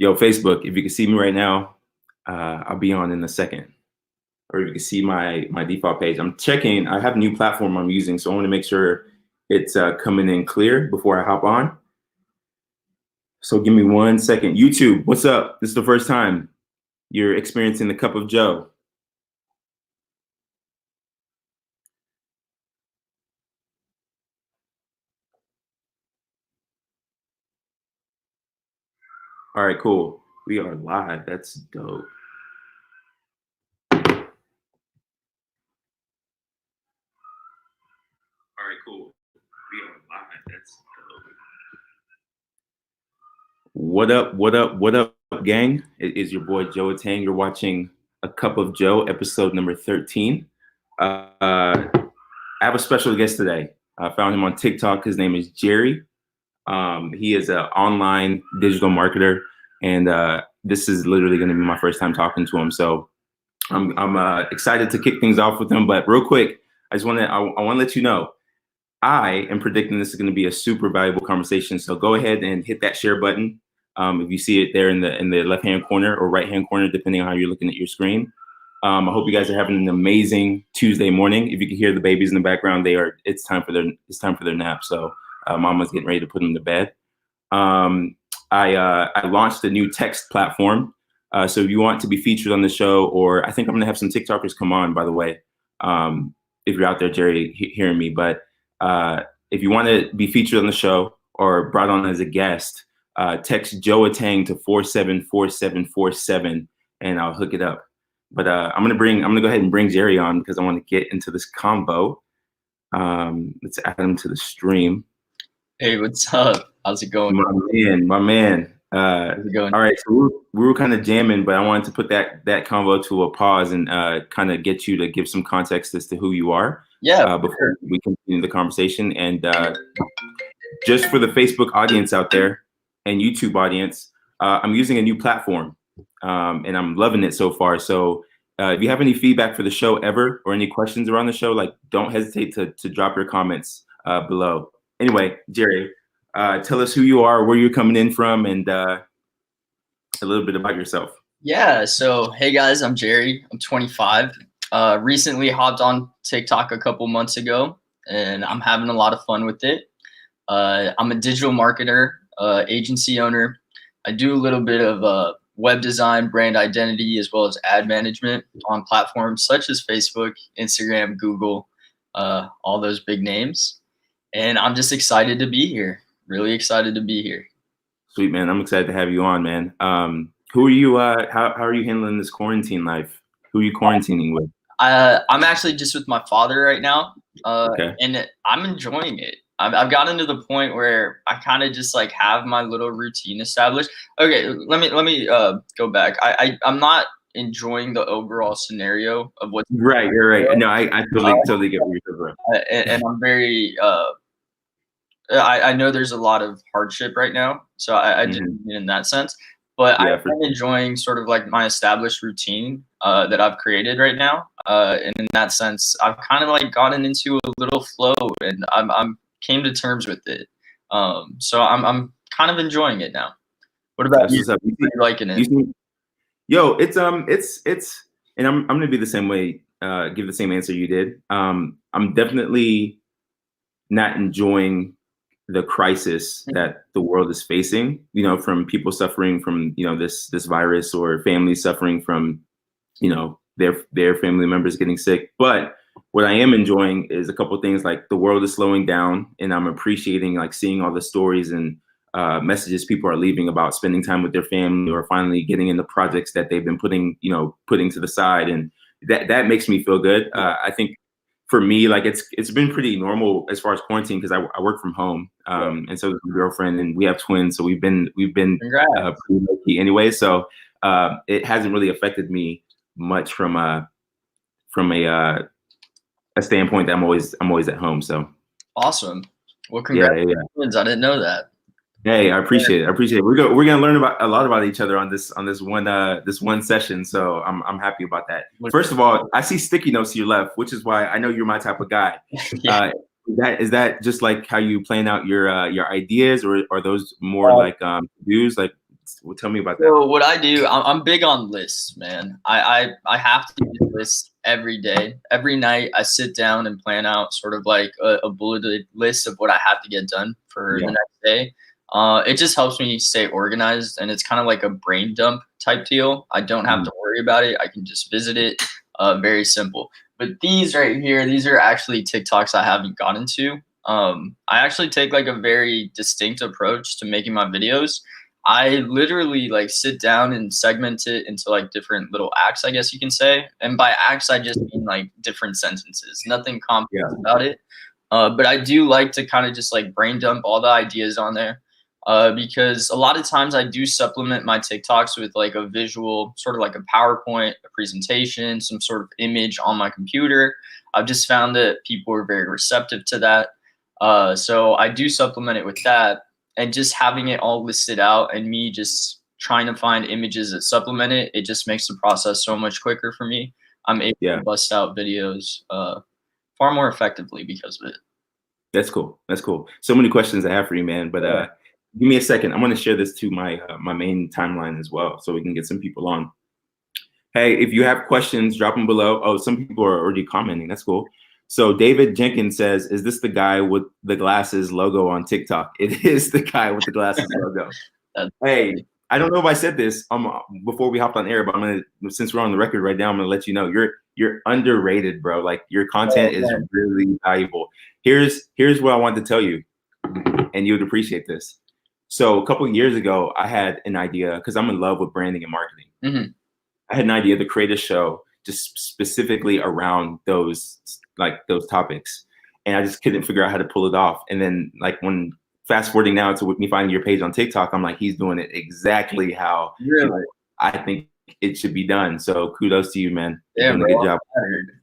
Yo, Facebook, if you can see me right now, I'll be on in a second. Or you can see my default page. I'm checking. I have a new platform I'm using, so I want to make sure it's coming in clear before I hop on. So give me 1 second. YouTube, what's up? This is the first time you're experiencing the Cup of Joe. All right, cool. We are live. That's dope. All right, cool. We are live. That's dope. What up, what up, what up, gang? It is your boy Joeatang. You're watching A Cup of Joe, episode number 13. I have a special guest today. I found him on TikTok. His name is Jerry. He is an online digital marketer, and this is literally going to be my first time talking to him. So I'm excited to kick things off with him. But real quick, I want to let you know, I am predicting this is going to be a super valuable conversation. So go ahead and hit that share button. If you see it there in the left-hand corner or right-hand corner, depending on how you're looking at your screen. I hope you guys are having an amazing Tuesday morning. If you can hear the babies in the background, it's time for their nap. So Mama's getting ready to put them to bed. I launched a new text platform. So if you want to be featured on the show, or I think I'm going to have some TikTokers come on, by the way, if you're out there, Jerry, hearing me. But if you want to be featured on the show or brought on as a guest, text joeatang to 474747 and I'll hook it up. But I'm gonna go ahead and bring Jerry on because I want to get into this combo. Let's add him to the stream. Hey, what's up? How's it going? My man. How's it going? All right, so we were kind of jamming, but I wanted to put that convo to a pause and kind of get you to give some context as to who you are. Yeah. Before we continue the conversation, and just for the Facebook audience out there and YouTube audience, I'm using a new platform, and I'm loving it so far. So if you have any feedback for the show ever, or any questions around the show, like, don't hesitate to drop your comments below. Anyway, Jerry, tell us who you are, where you're coming in from, and a little bit about yourself. Yeah, so hey guys, I'm Jerry. I'm 25. Recently hopped on TikTok a couple months ago, and I'm having a lot of fun with it. I'm a digital marketer, agency owner. I do a little bit of web design, brand identity, as well as ad management on platforms such as Facebook, Instagram, Google, all those big names. And I'm just excited to be here. Really excited to be here. Sweet, man. I'm excited to have you on, man. Who are you? How are you handling this quarantine life? Who are you quarantining with? I'm actually just with my father right now, Okay. and I'm enjoying it. I've gotten to the point where I kind of just like have my little routine established. Okay, let me go back. I'm not enjoying the overall scenario of what's right. You're right. No, I totally get what you're talking about. And I'm very I know there's a lot of hardship right now, so I didn't mean in that sense. But yeah, I'm enjoying sort of like my established routine that I've created right now. And in that sense, I've kind of like gotten into a little flow, and I'm came to terms with it. So I'm kind of enjoying it now. What about you? Are you liking it? Yo, it's and I'm gonna be the same way. Give the same answer you did. I'm definitely not enjoying the crisis that the world is facing, you know, from people suffering from, you know, this virus, or families suffering from, you know, their family members getting sick. But what I am enjoying is a couple of things, like the world is slowing down, and I'm appreciating like seeing all the stories and messages people are leaving about spending time with their family, or finally getting into projects that they've been putting to the side. And that makes me feel good. I think for me, like it's been pretty normal as far as quarantine, because I work from home, and so does my girlfriend, and we have twins, so we've been pretty lucky anyway. So it hasn't really affected me much from a standpoint that I'm always at home. So awesome. Well, congratulations! Yeah. I didn't know that. Hey, I appreciate it. We're gonna learn a lot about each other on this one session. So I'm happy about that. First of all, I see sticky notes to your left, which is why I know you're my type of guy. Yeah. Is that just like how you plan out your ideas, or are those more like views? Like, Well, tell me about that. So what I do, I'm big on lists, man. I have to do lists every day. Every night I sit down and plan out sort of like a bulleted list of what I have to get done for the next day. It just helps me stay organized, and it's kind of like a brain dump type deal. I don't have to worry about it. I can just visit it. Very simple. But these right here, these are actually TikToks I haven't gotten to. I actually take like a very distinct approach to making my videos. I literally like sit down and segment it into like different little acts, I guess you can say. And by acts, I just mean like different sentences, nothing complex about it. But I do like to kind of just like brain dump all the ideas on there. Because a lot of times I do supplement my TikToks with like a visual, sort of like a PowerPoint, a presentation, some sort of image on my computer. I've just found that people are very receptive to that. So I do supplement it with that, and just having it all listed out and me just trying to find images that supplement it, it just makes the process so much quicker for me. I'm able to bust out videos far more effectively because of it. That's cool. That's cool. So many questions I have for you, man. But give me a second. I'm going to share this to my my main timeline as well, so we can get some people on. Hey, if you have questions, drop them below. Oh, some people are already commenting. That's cool. So David Jenkins says, "Is this the guy with the glasses logo on TikTok?" It is the guy with the glasses logo. Hey, I don't know if I said this before we hopped on air, but I'm gonna, since we're on the record right now, I'm gonna let you know you're underrated, bro. Like your content is really valuable. Here's what I wanted to tell you, and you would appreciate this. So a couple of years ago, I had an idea because I'm in love with branding and marketing. I had an idea to create a show just specifically around those topics, and I just couldn't figure out how to pull it off. And then like when fast forwarding now to me finding your page on TikTok, I'm like, he's doing it exactly how I think it should be done. So kudos to you, man. Yeah, doing a good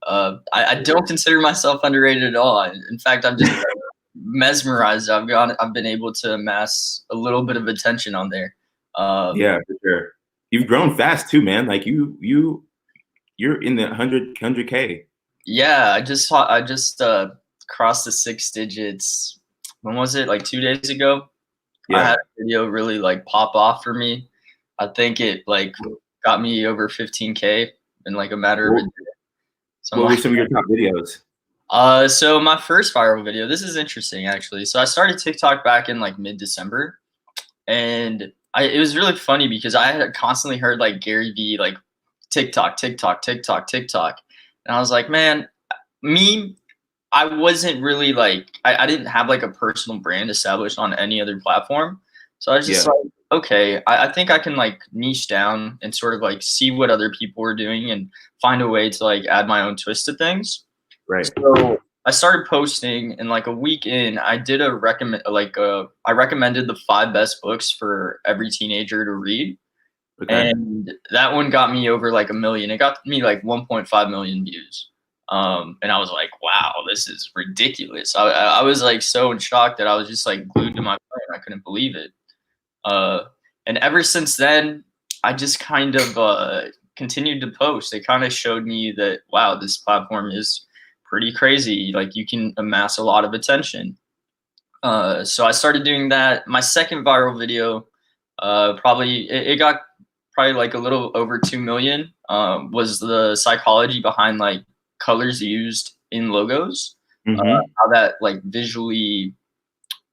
job. I don't consider myself underrated at all. In fact, I'm just mesmerized. I've been able to amass a little bit of attention on there. Yeah, for sure. You've grown fast too, man. Like you're in the 100K. Yeah, I just crossed the 6 digits. When was it? Like 2 days ago. I had a video really like pop off for me. I think it like got me over 15K in like a matter of a day. So what were some of your top videos? So my first viral video, this is interesting actually. So I started TikTok back in like mid-December, and it was really funny because I had constantly heard like Gary Vee like TikTok. And I was like, man, I wasn't really like, I didn't have like a personal brand established on any other platform. So I was just like, okay, I think I can like niche down and sort of like see what other people were doing and find a way to like add my own twist to things. Right. So I started posting, and like a week in, I did I recommended the 5 best books for every teenager to read. Okay. And that one got me over like 1 million. It got me like 1.5 million views. And I was like, wow, this is ridiculous. I was like so in shock that I was just like glued to my phone. I couldn't believe it. And ever since then, I just kind of continued to post. It kind of showed me that, wow, this platform is pretty crazy. Like you can amass a lot of attention. So I started doing that. My second viral video, it got probably like a little over 2 million, was the psychology behind like colors used in logos, how that like visually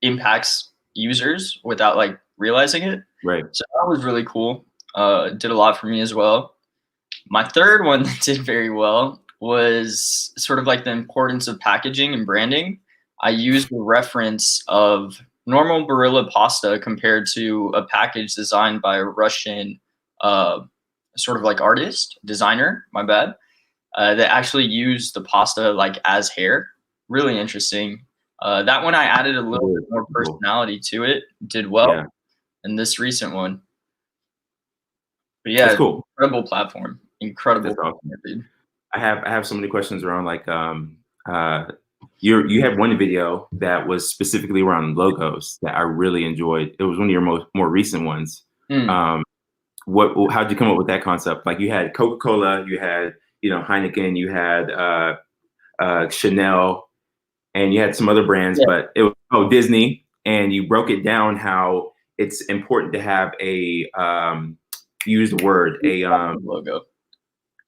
impacts users without like realizing it. Right. So that was really cool. Did a lot for me as well. My third one that did very well was sort of like the importance of packaging and branding. I used the reference of normal Barilla pasta compared to a package designed by a Russian sort of like designer, my bad, that actually used the pasta like as hair. Really interesting. That one I added a little bit more personality to it, did well. And this recent one. But yeah, that's cool. Incredible platform. Incredible. Awesome. Dude. I have so many questions around like you had one video that was specifically around logos that I really enjoyed. It was one of your more recent ones. How'd you come up with that concept? Like you had Coca-Cola, you had Heineken, you had Chanel, and you had some other brands, but it was Disney, and you broke it down how it's important to have a use the word logo.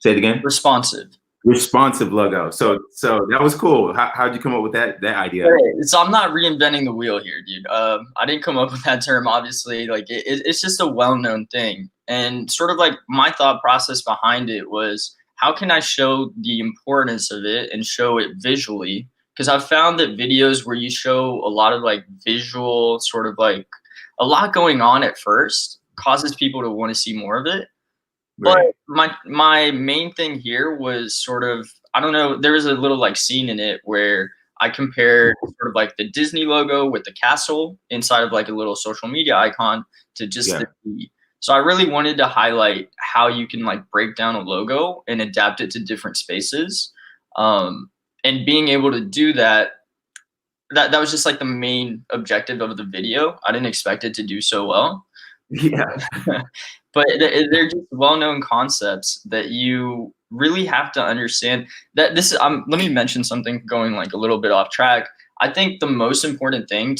Say it again. Responsive logo. So that was cool. How'd you come up with that idea? So I'm not reinventing the wheel here, dude. I didn't come up with that term, obviously. Like it's just a well-known thing. And sort of like my thought process behind it was, how can I show the importance of it and show it visually? Because I've found that videos where you show a lot of like visual, sort of like a lot going on at first, causes people to want to see more of it. Right. But my main thing here was sort of, I don't know, there was a little like scene in it where I compared sort of like the Disney logo with the castle inside of like a little social media icon to just the T. So I really wanted to highlight how you can like break down a logo and adapt it to different spaces. And being able to do that was just like the main objective of the video. I didn't expect it to do so well. Yeah. But they're just well-known concepts that you really have to understand. That this let me mention something going like a little bit off track. I think the most important thing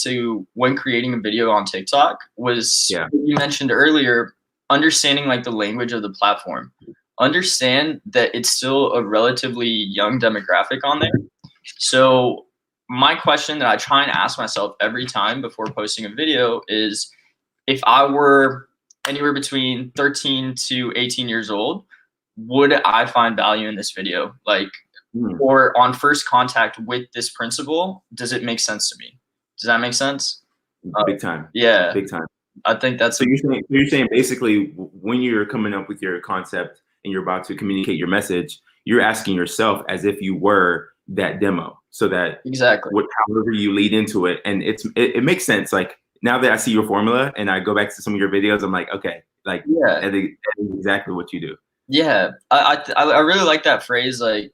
when creating a video on TikTok was what you mentioned earlier, understanding like the language of the platform. Understand that it's still a relatively young demographic on there. So my question that I try and ask myself every time before posting a video is, if I were anywhere between 13 to 18 years old, would I find value in this video? Like, or on first contact with this principle, does it make sense to me? Does that make sense? Big time. Yeah. Big time. I think that's. So you're saying basically when you're coming up with your concept and you're about to communicate your message, you're asking yourself as if you were that demo, so that however you lead into it, and it makes sense. Like, now that I see your formula and I go back to some of your videos, I'm like, okay, like that is exactly what you do. Yeah, I really like that phrase. Like,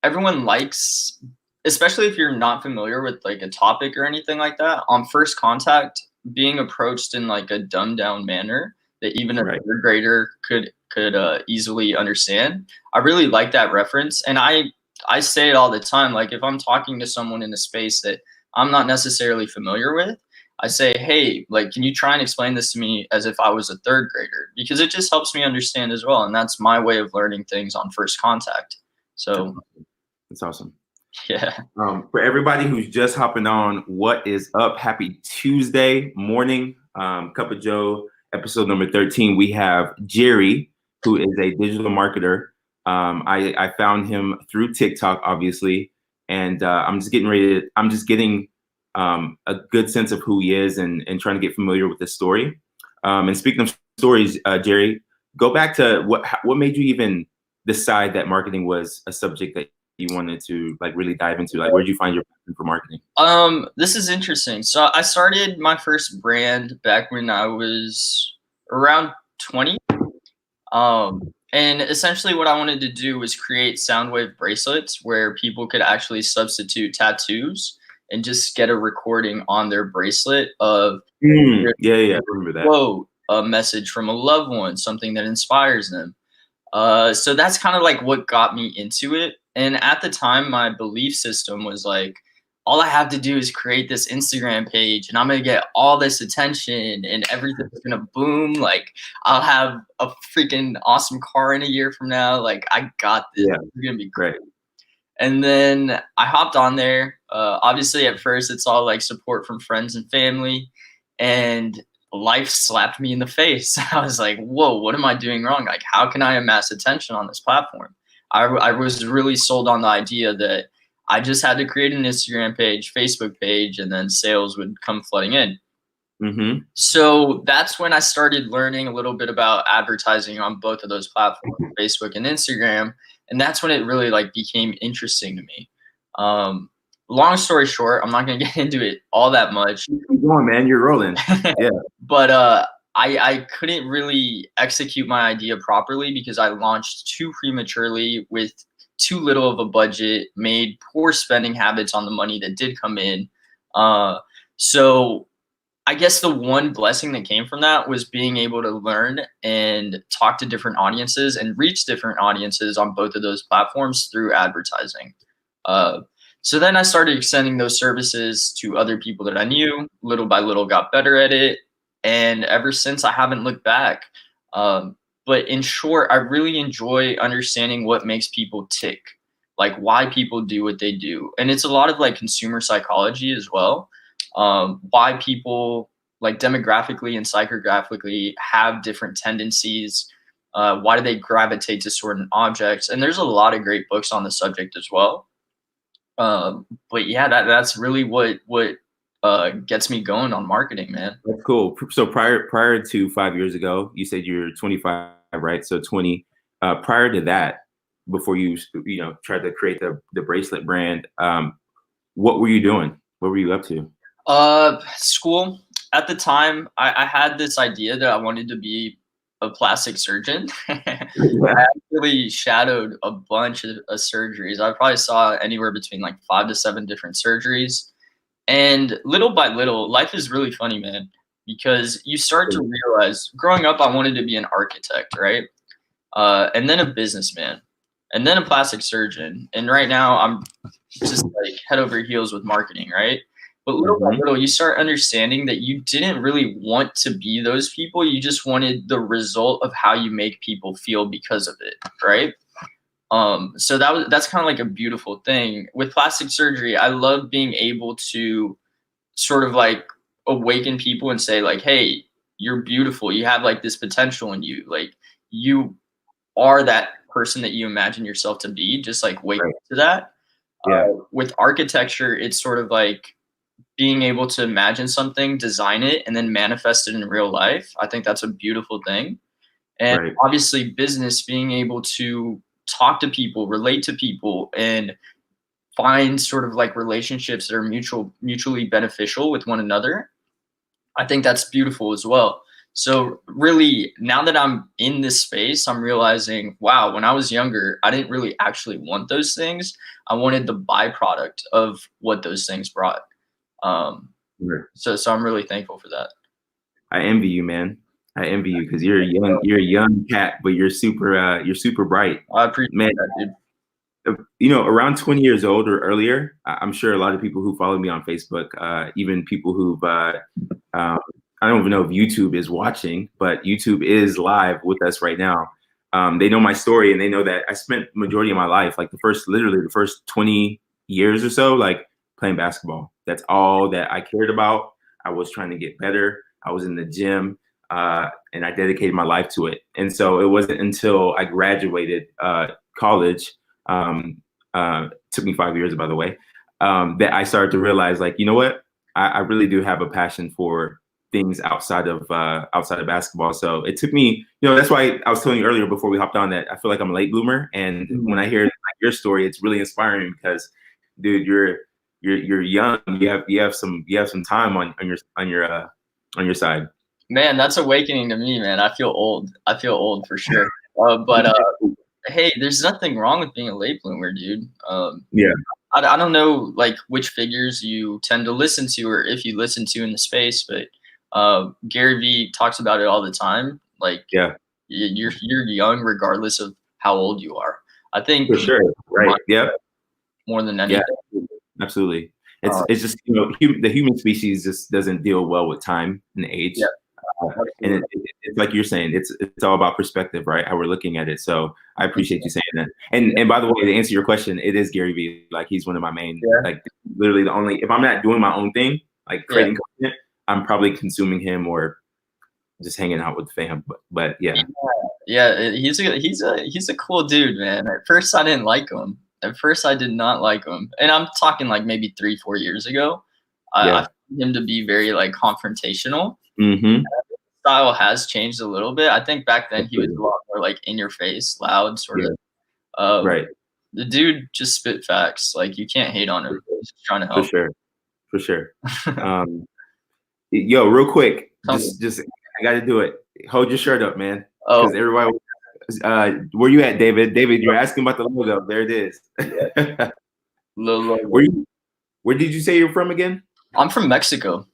everyone likes, especially if you're not familiar with like a topic or anything like that, on first contact, being approached in like a dumbed down manner that even a third grader could easily understand. I really like that reference, and I say it all the time. Like, if I'm talking to someone in a space that I'm not necessarily familiar with, I say, hey, like, can you try and explain this to me as if I was a third grader? Because it just helps me understand as well. And that's my way of learning things on first contact. So that's awesome. Yeah. For everybody who's just hopping on, what is up? Happy Tuesday morning. Cup of Joe, episode number 13. We have Jerry, who is a digital marketer. I found him through TikTok, obviously. And I'm just getting a good sense of who he is and trying to get familiar with this story. And speaking of stories, Jerry, go back to what made you even decide that marketing was a subject that you wanted to like really dive into? Like, where did you find your passion for marketing? This is interesting. So I started my first brand back when I was around 20. And essentially what I wanted to do was create sound wave bracelets where people could actually substitute tattoos and just get a recording on their bracelet of I remember that. Quote, a message from a loved one, something that inspires them. So that's kind of like what got me into it. And at the time, my belief system was like, all I have to do is create this Instagram page and I'm going to get all this attention and everything's going to boom. Like, I'll have a freaking awesome car in a year from now. Like, I got this. Yeah. It's going to be great. And then I hopped on there. Obviously, at first, it's all like support from friends and family. And life slapped me in the face. I was like, whoa, what am I doing wrong? Like, how can I amass attention on this platform? I was really sold on the idea that I just had to create an Instagram page, Facebook page, and then sales would come flooding in. Mm-hmm. So that's when I started learning a little bit about advertising on both of those platforms, Facebook and Instagram. And that's when it really like became interesting to me. Long story short, I'm not going to get into it all that much. Keep going, man. You're rolling. Yeah. But I couldn't really execute my idea properly because I launched too prematurely with too little of a budget, made poor spending habits on the money that did come in. So I guess the one blessing that came from that was being able to learn and talk to different audiences and reach different audiences on both of those platforms through advertising. So then I started extending those services to other people that I knew. Little by little got better at it. And ever since, I haven't looked back. But in short, I really enjoy understanding what makes people tick, like why people do what they do. And it's a lot of like consumer psychology as well. Why people like demographically and psychographically have different tendencies. Why do they gravitate to certain objects? And there's a lot of great books on the subject as well. But yeah, that's really what gets me going on marketing, man. That's cool. So prior to 5 years ago, you said you're 25, right? So 20. Prior to that, before you tried to create the bracelet brand, what were you doing? What were you up to? School. At the time, I had this idea that I wanted to be a plastic surgeon. I actually shadowed a bunch of surgeries. I probably saw anywhere between like 5 to 7 different surgeries. And little by little, life is really funny, man, because you start to realize growing up, I wanted to be an architect, right? And then a businessman, and then a plastic surgeon. And right now, I'm just like head over heels with marketing, right? But little by little, you start understanding that you didn't really want to be those people. You just wanted the result of how you make people feel because of it, right? So that's kind of like a beautiful thing with plastic surgery. I love being able to sort of like awaken people and say like, hey, you're beautiful. You have like this potential in you. Like you are that person that you imagine yourself to be. Just like wake up to that. Yeah. With architecture, it's sort of like being able to imagine something, design it, and then manifest it in real life. I think that's a beautiful thing. And obviously business, being able to talk to people, relate to people, and find sort of like relationships that are mutually beneficial with one another. I think that's beautiful as well. So really, now that I'm in this space, I'm realizing, wow, when I was younger, I didn't really actually want those things. I wanted the byproduct of what those things brought. So I'm really thankful for that. I envy you, man. I envy you because you're a young cat, but you're super bright. I appreciate man, that, dude. Around 20 years old or earlier, I'm sure a lot of people who follow me on Facebook, even people who've, I don't even know if YouTube is watching, but YouTube is live with us right now. They know my story, and they know that I spent the majority of my life, like literally the first 20 years or so, like playing basketball. That's all that I cared about. I was trying to get better. I was in the gym, and I dedicated my life to it. And so it wasn't until I graduated college, took me 5 years, by the way, that I started to realize, like, you know what? I really do have a passion for things outside of basketball. So it took me, that's why I was telling you earlier before we hopped on that I feel like I'm a late bloomer. And when I hear like, your story, it's really inspiring because, dude, you're young. You have some time on your side. Man, that's awakening to me, man. I feel old. I feel old for sure. But hey, there's nothing wrong with being a late bloomer, dude. Yeah. I don't know like which figures you tend to listen to or if you listen to in the space, but Gary Vee talks about it all the time. Like, yeah, you're young regardless of how old you are. I think for sure. Right. Yeah. More than anything. Yeah, absolutely. It's just, the human species just doesn't deal well with time and age. Yeah. And it's like you're saying, it's all about perspective, right? How we're looking at it. So I appreciate you saying that. And by the way, to answer your question, it is Gary Vee. Like, he's one of my main, like, literally the only, if I'm not doing my own thing, like creating content, I'm probably consuming him or just hanging out with the fam. But yeah. Yeah, he's a cool dude, man. At first I didn't like him. At first I did not like him. And I'm talking like maybe 3-4 years ago. I found him to be very like confrontational. Mm-hmm. Style has changed a little bit. I think back then he was a lot more like in your face, loud, sort of. Right. The dude just spit facts. Like, you can't hate on him. He's just trying to help. For sure. Yo, real quick, just I got to do it. Hold your shirt up, man. Because everybody. Where you at, David? David, you're asking about the logo. There it is. Where did you say you're from again? I'm from Mexico.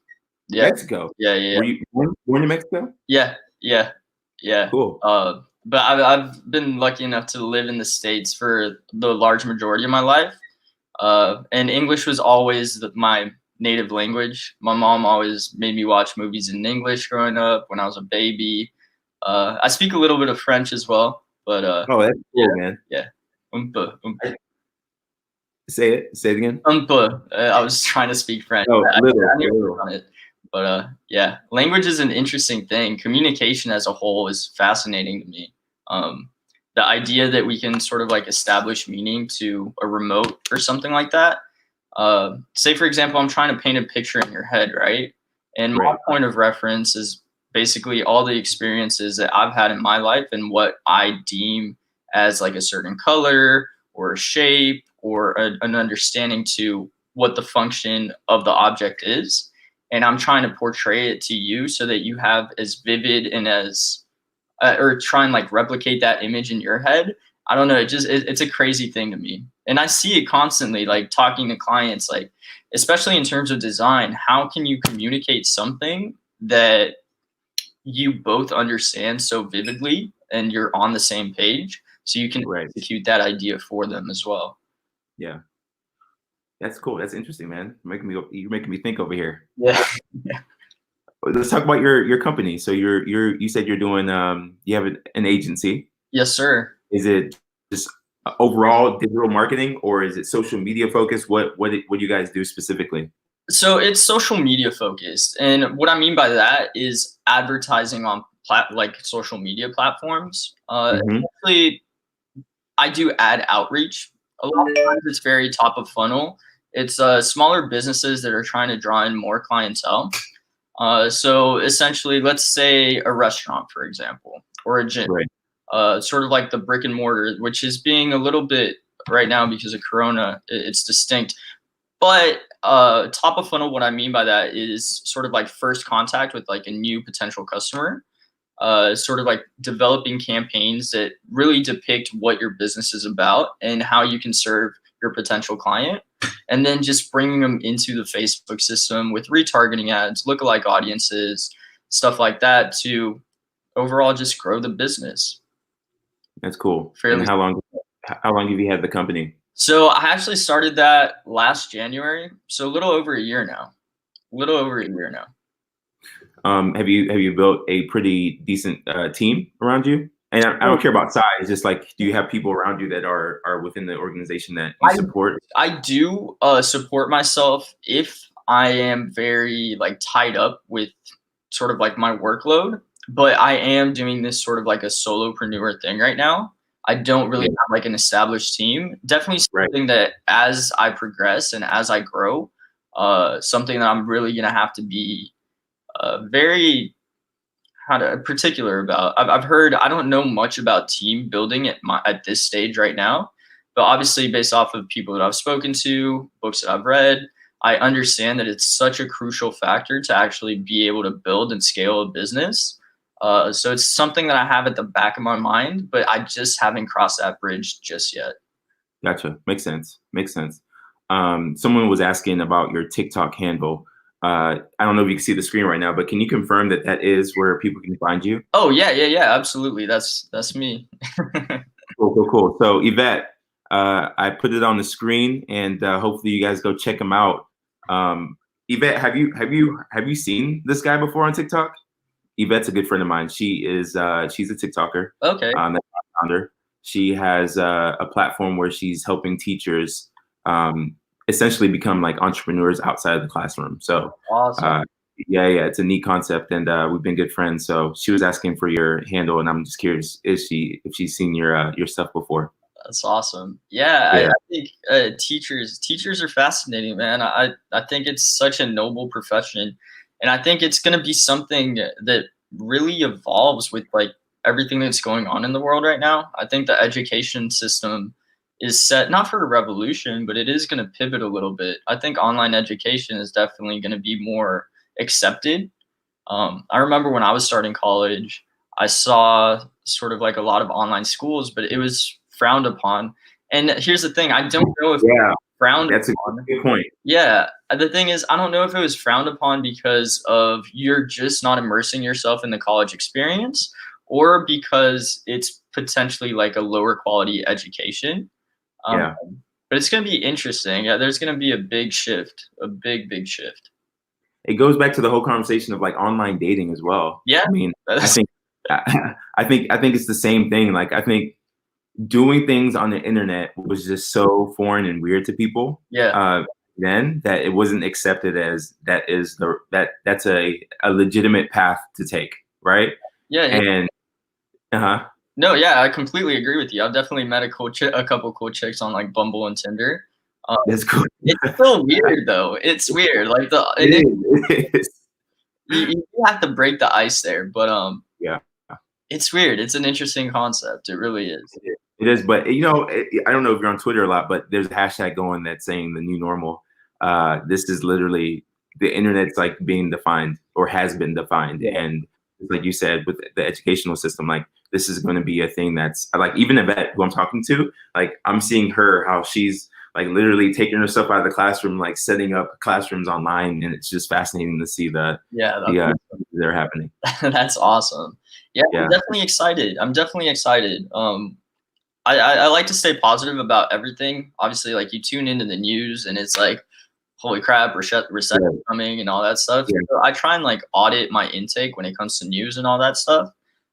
Yeah. Mexico. Yeah. Were you born in Mexico? Yeah. Cool. But I've been lucky enough to live in the States for the large majority of my life. And English was always my native language. My mom always made me watch movies in English growing up when I was a baby. I speak a little bit of French as well, but Oh, that's cool, man. yeah. Un peu, un peu. Say it again. Un peu. I was trying to speak French. Oh, I need to little. work on it. But yeah, language is an interesting thing. Communication as a whole is fascinating to me. The idea that we can sort of like establish meaning to a remote or something like that. Say, for example, I'm trying to paint a picture in your head, right? And my point of reference is basically all the experiences that I've had in my life and what I deem as like a certain color or a shape or an understanding to what the function of the object is. And I'm trying to portray it to you so that you have as vivid and as or try and like replicate that image in your head. I don't know. It's a crazy thing to me. And I see it constantly, like talking to clients, like, especially in terms of design, how can you communicate something that you both understand so vividly and you're on the same page so you can execute that idea for them as well. Yeah. That's cool. That's interesting, man. You're making me think over here. Yeah. Let's talk about your company. So you said you're doing you have an agency. Yes, sir. Is it just overall digital marketing or is it social media focused? What do you guys do specifically? So it's social media focused, and what I mean by that is advertising on like social media platforms. Actually, I do ad outreach. A lot of times it's very top of funnel. It's smaller businesses that are trying to draw in more clientele. So essentially, let's say a restaurant, for example, or a gym, sort of like the brick and mortar, which is being a little bit right now because of Corona, it's distinct. But top of funnel, what I mean by that is sort of like first contact with like a new potential customer, sort of like developing campaigns that really depict what your business is about and how you can serve your potential client. And then just bringing them into the Facebook system with retargeting ads, lookalike audiences, stuff like that to overall just grow the business. That's cool. And how long have you had the company? So I actually started that last January. So a little over a year now. Have you built a pretty decent team around you? And I don't care about size. Just like, do you have people around you that are within the organization that you support? I do support myself if I am very like tied up with sort of like my workload. But I am doing this sort of like a solopreneur thing right now. I don't really have like an established team. Definitely something that as I progress and as I grow, something that I'm really gonna have to be very particular about. I've heard, I don't know much about team building at this stage right now, but obviously based off of people that I've spoken to, books that I've read, I understand that it's such a crucial factor to actually be able to build and scale a business. So it's something that I have at the back of my mind, but I just haven't crossed that bridge just yet. Gotcha. Makes sense. Someone was asking about your TikTok handle. I don't know if you can see the screen right now, but can you confirm that is where people can find you? Oh, yeah, absolutely. That's me. Cool. So Yvette, I put it on the screen, and hopefully you guys go check him out. Yvette, have you seen this guy before on TikTok? Yvette's a good friend of mine. She's a TikToker. Okay. That's my founder. She has a platform where she's helping teachers essentially become like entrepreneurs outside of the classroom. So awesome. It's a neat concept, and we've been good friends. So she was asking for your handle, and I'm just curious if she's seen your stuff before. That's awesome. Yeah. I think teachers are fascinating, man. I think it's such a noble profession. And I think it's going to be something that really evolves with like everything that's going on in the world right now. I think the education system is set not for a revolution, but it is going to pivot a little bit. I think online education is definitely going to be more accepted. I remember when I was starting college, I saw sort of like a lot of online schools, but it was frowned upon. And here's the thing, I don't know if that's upon. A good point. Yeah. The thing is, I don't know if it was frowned upon because of you're just not immersing yourself in the college experience or because it's potentially like a lower quality education. But it's going to be interesting. Yeah, there's going to be a big shift, a big shift. It goes back to the whole conversation of like online dating as well. Yeah. I mean, I think it's the same thing. Like, I think doing things on the internet was just so foreign and weird to people. Yeah. Then that it wasn't accepted as that's a legitimate path to take, right? Yeah. And no, yeah, I completely agree with you. I've definitely met a couple cool chicks on like Bumble and Tinder. That's cool. It's so weird though. It's weird. Like it is. You have to break the ice there, but yeah, it's weird. It's an interesting concept. It really is. It is, but I don't know if you're on Twitter a lot, but there's a hashtag going that's saying the new normal. This is literally the internet's like being defined or has been defined, and like you said with the educational system, like this is going to be a thing that's like even Yvette, who I'm talking to, like I'm seeing her how she's like literally taking herself out of the classroom, like setting up classrooms online, and it's just fascinating to see they're happening. That's awesome. Yeah, I'm definitely excited. I like to stay positive about everything. Obviously, like you tune into the news and it's like, holy crap, recession coming and all that stuff. Yeah. So I try and like audit my intake when it comes to news and all that stuff.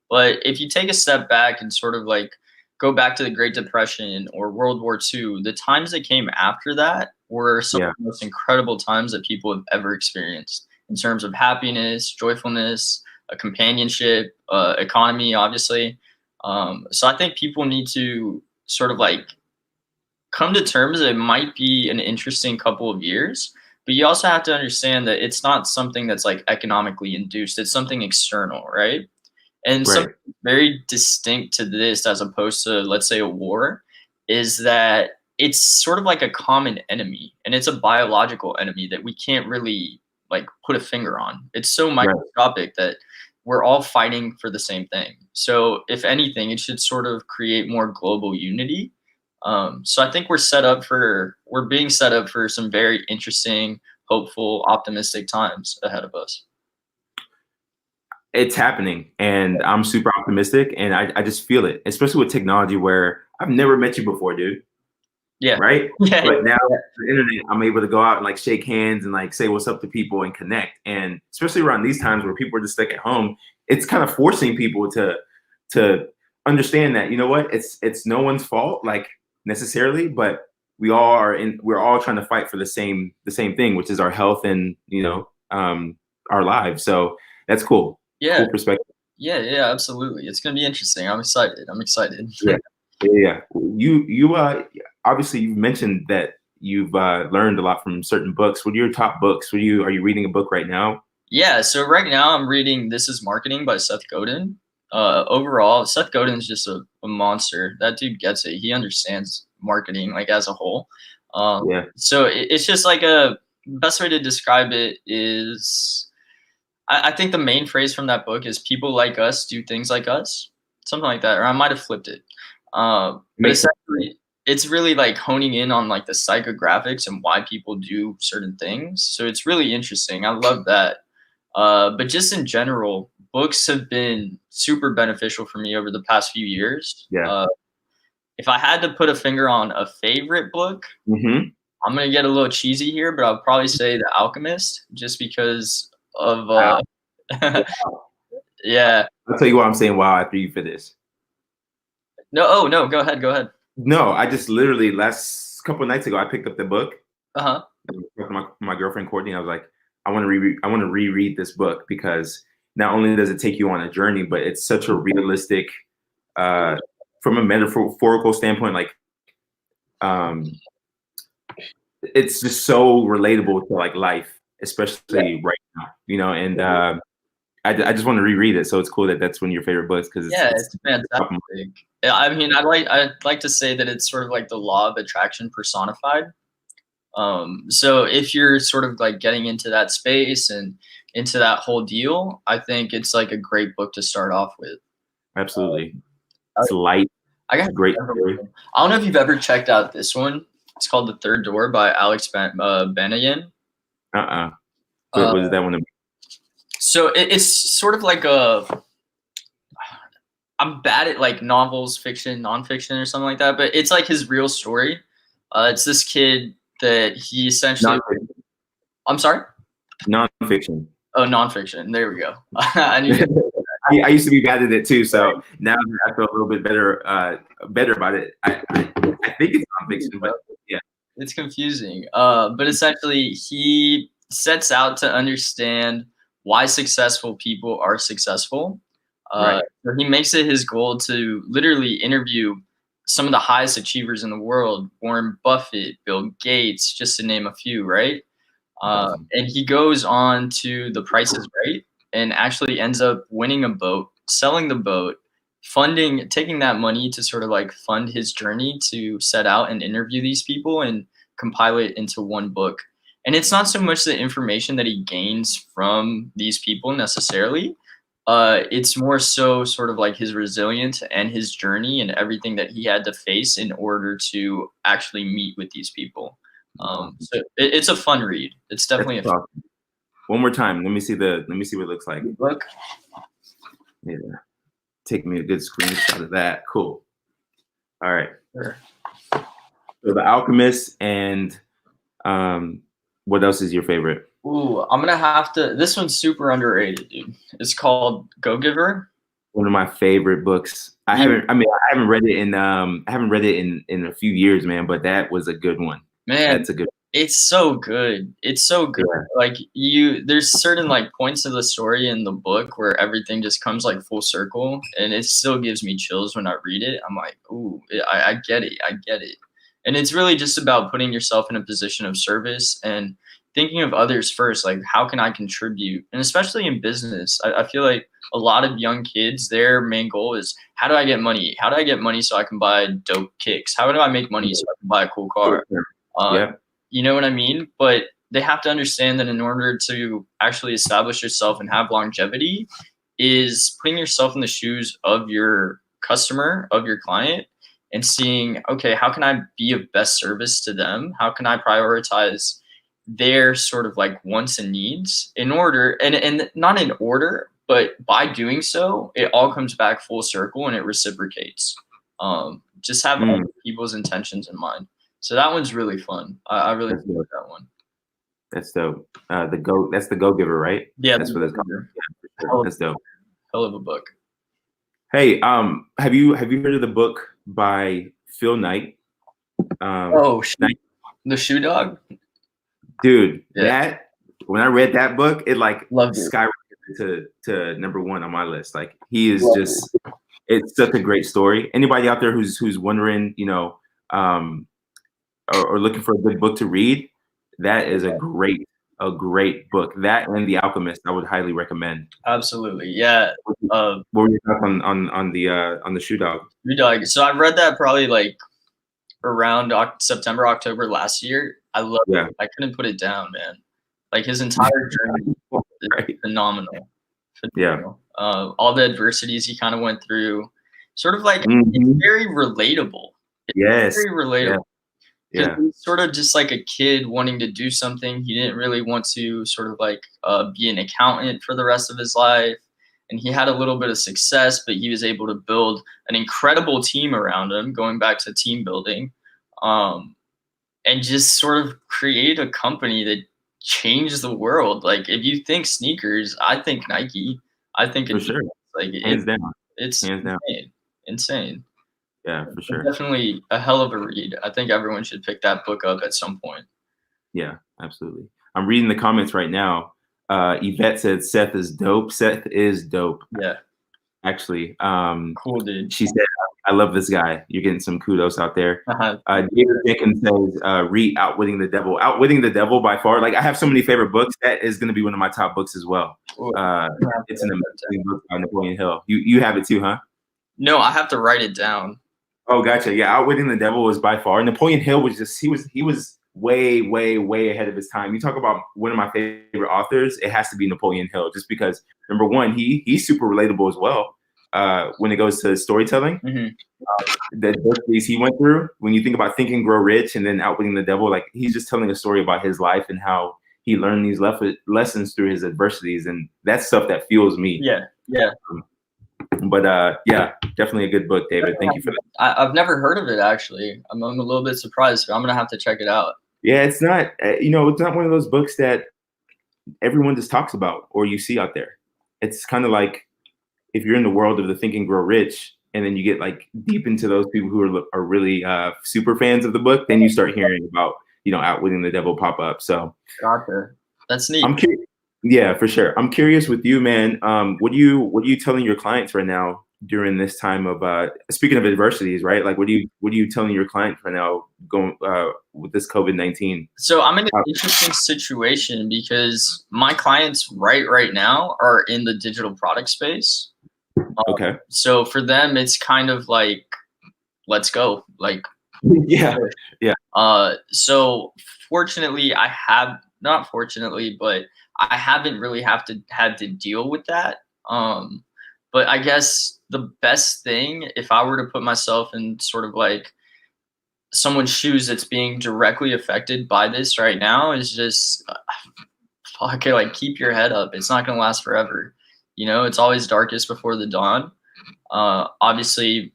But if you take a step back and sort of like go back to the Great Depression or World War II, the times that came after that were some of the most incredible times that people have ever experienced in terms of happiness, joyfulness, companionship, economy, obviously. So I think people need to sort of like come to terms that it might be an interesting couple of years, but you also have to understand that it's not something that's like economically induced. It's something external, right? And something very distinct to this as opposed to, let's say, a war, is that it's sort of like a common enemy, and it's a biological enemy that we can't really like put a finger on. It's so microscopic that we're all fighting for the same thing. So if anything, it should sort of create more global unity. So I think we're being set up for some very interesting, hopeful, optimistic times ahead of us. It's happening, and I'm super optimistic, and I just feel it, especially with technology where I've never met you before, dude. Yeah. Right? Yeah. But now the internet, I'm able to go out and like shake hands and like say what's up to people and connect. And especially around these times where people are just stuck at home, it's kind of forcing people to understand that, you know what, it's no one's fault, like necessarily, but we're all trying to fight for the same thing, which is our health and our lives. So that's cool. Yeah. Cool perspective. Yeah, absolutely. It's gonna be interesting. I'm excited. Yeah. You obviously you mentioned that you've learned a lot from certain books. What are your top books? Are you reading a book right now? Yeah, so right now I'm reading This Is Marketing by Seth Godin. Overall, Seth Godin is just a monster. That dude gets it. He understands marketing like as a whole. So it's just like best way to describe it is I think the main phrase from that book is people like us do things like us. Something like that. Or I might have flipped it. But essentially, it's really like honing in on like the psychographics and why people do certain things. So it's really interesting. I love that. But just in general, books have been super beneficial for me over the past few years. Yeah. If I had to put a finger on a favorite book, I'm going to get a little cheesy here, but I'll probably say The Alchemist, just because of yeah. I'll tell you what I'm saying wow after you finish. No, go ahead. No, I just literally last couple of nights ago I picked up the book. With my girlfriend Courtney, I was like, I want to reread this book because not only does it take you on a journey, but it's such a realistic, from a metaphorical standpoint, like it's just so relatable to like life, especially right now, and I just want to reread it. So it's cool that that's one of your favorite books because it's fantastic. I mean, I'd like to say that it's sort of like the law of attraction personified. So if you're sort of like getting into that space and into that whole deal, I think it's like a great book to start off with. Absolutely. It's light. Great story. I don't know if you've ever checked out this one. It's called The Third Door by Alex Banayan. What is that one? So it's sort of like I'm bad at like novels, fiction, nonfiction, or something like that, but it's like his real story. It's this kid that he essentially. Nonfiction. I'm sorry. Nonfiction. Oh, nonfiction. There we go. I need to. I used to be bad at it too, so now I feel a little bit better better about it. I think it's nonfiction, but yeah, it's confusing. But essentially, he sets out to understand why successful people are successful. Right. So he makes it his goal to literally interview some of the highest achievers in the world: Warren Buffett, Bill Gates, just to name a few, right? Awesome. And he goes on to The Price is Right and actually ends up winning a boat, selling the boat, taking that money to sort of like fund his journey to set out and interview these people and compile it into one book. And it's not so much the information that he gains from these people necessarily. It's more so sort of like his resilience and his journey and everything that he had to face in order to actually meet with these people. So it's a fun read. It's definitely That's awesome. One more time. Let me see what it looks like. Book. Yeah. Take me a good screenshot of that. Cool. All right. Sure. So The Alchemist and what else is your favorite? Ooh, I'm gonna have to. This one's super underrated, dude. It's called Go Giver. One of my favorite books. I haven't read it in in a few years, man. But that was a good one. Man, that's a good. It's so good. It's so good. Yeah. Like there's certain like points of the story in the book where everything just comes like full circle, and it still gives me chills when I read it. I'm like, ooh, I get it. I get it. And it's really just about putting yourself in a position of service and thinking of others first. Like, how can I contribute? And especially in business, I feel like a lot of young kids, their main goal is, how do I get money? How do I get money so I can buy dope kicks? How do I make money so I can buy a cool car? Yeah. You know what I mean? But they have to understand that in order to actually establish yourself and have longevity is putting yourself in the shoes of your customer, of your client, and seeing, okay, how can I be of best service to them? How can I prioritize their sort of like wants and needs in order, and not in order, but by doing so, it all comes back full circle and it reciprocates. Just have other people's intentions in mind. So that one's really fun. I really enjoyed that one. That's dope. That's the Go Giver, right? Yeah, that's what it's called. Yeah, sure. That's dope. Hell of a book. Hey, have you heard of the book by Phil Knight? The Shoe Dog? Dude, that when I read that book, it like skyrocketed to #1 on my list. Like he is just it's such a great story. Anybody out there who's wondering, or looking for a good book to read, that is a great book. That and The Alchemist, I would highly recommend. Absolutely, yeah. What were your thoughts on the Shoe Dog? Shoe Dog. So I read that probably like around September, October last year. I love it. I couldn't put it down, man. Like his entire journey is phenomenal. Yeah. All the adversities he kind of went through, sort of like it's very relatable. It's very relatable. Yeah. He's sort of just like a kid wanting to do something. He didn't really want to sort of like be an accountant for the rest of his life. And he had a little bit of success, but he was able to build an incredible team around him, going back to team building, and just sort of create a company that changed the world. Like if you think sneakers, I think Nike. I think for sure. Like hands down. It's hands down. Insane. Yeah, for sure. Definitely a hell of a read. I think everyone should pick that book up at some point. Yeah, absolutely. I'm reading the comments right now. Yvette said Seth is dope. Seth is dope. Yeah. Actually. Cool, dude. She said, I love this guy. You're getting some kudos out there. David Dickens says, read Outwitting the Devil. Outwitting the Devil by far. Like I have so many favorite books. That is going to be one of my top books as well. It's an amazing book by Napoleon Hill. You have it too, huh? No, I have to write it down. Oh, gotcha. Yeah, Outwitting the Devil was by far. Napoleon Hill was just he was way, way, way ahead of his time. You talk about one of my favorite authors, it has to be Napoleon Hill, just because number one, he's super relatable as well. When it goes to storytelling, the adversities he went through. When you think about Think and Grow Rich and then Outwitting the Devil, like he's just telling a story about his life and how he learned these lessons through his adversities, and that's stuff that fuels me. Yeah. But yeah, definitely a good book, David. Thank you for that. I've never heard of it actually. I'm a little bit surprised. I'm gonna have to check it out. Yeah, it's not it's not one of those books that everyone just talks about or you see out there. It's kind of like if you're in the world of the Think and Grow Rich, and then you get like deep into those people who are really super fans of the book, then you start hearing about Outwitting the Devil pop up. So Gotcha. That's neat. I'm curious. Yeah, for sure. I'm curious with you, man. What are you telling your clients right now during this time of speaking of adversities, right? Like, what are you telling your clients right now going with this COVID-19? So I'm in an interesting situation because my clients right now are in the digital product space. Okay. So for them, it's kind of like, let's go. Like, yeah. So fortunately, not fortunately, but I haven't really had to deal with that. But I guess the best thing, if I were to put myself in sort of like someone's shoes that's being directly affected by this right now, is just okay, like keep your head up. It's not gonna last forever. It's always darkest before the dawn. Obviously,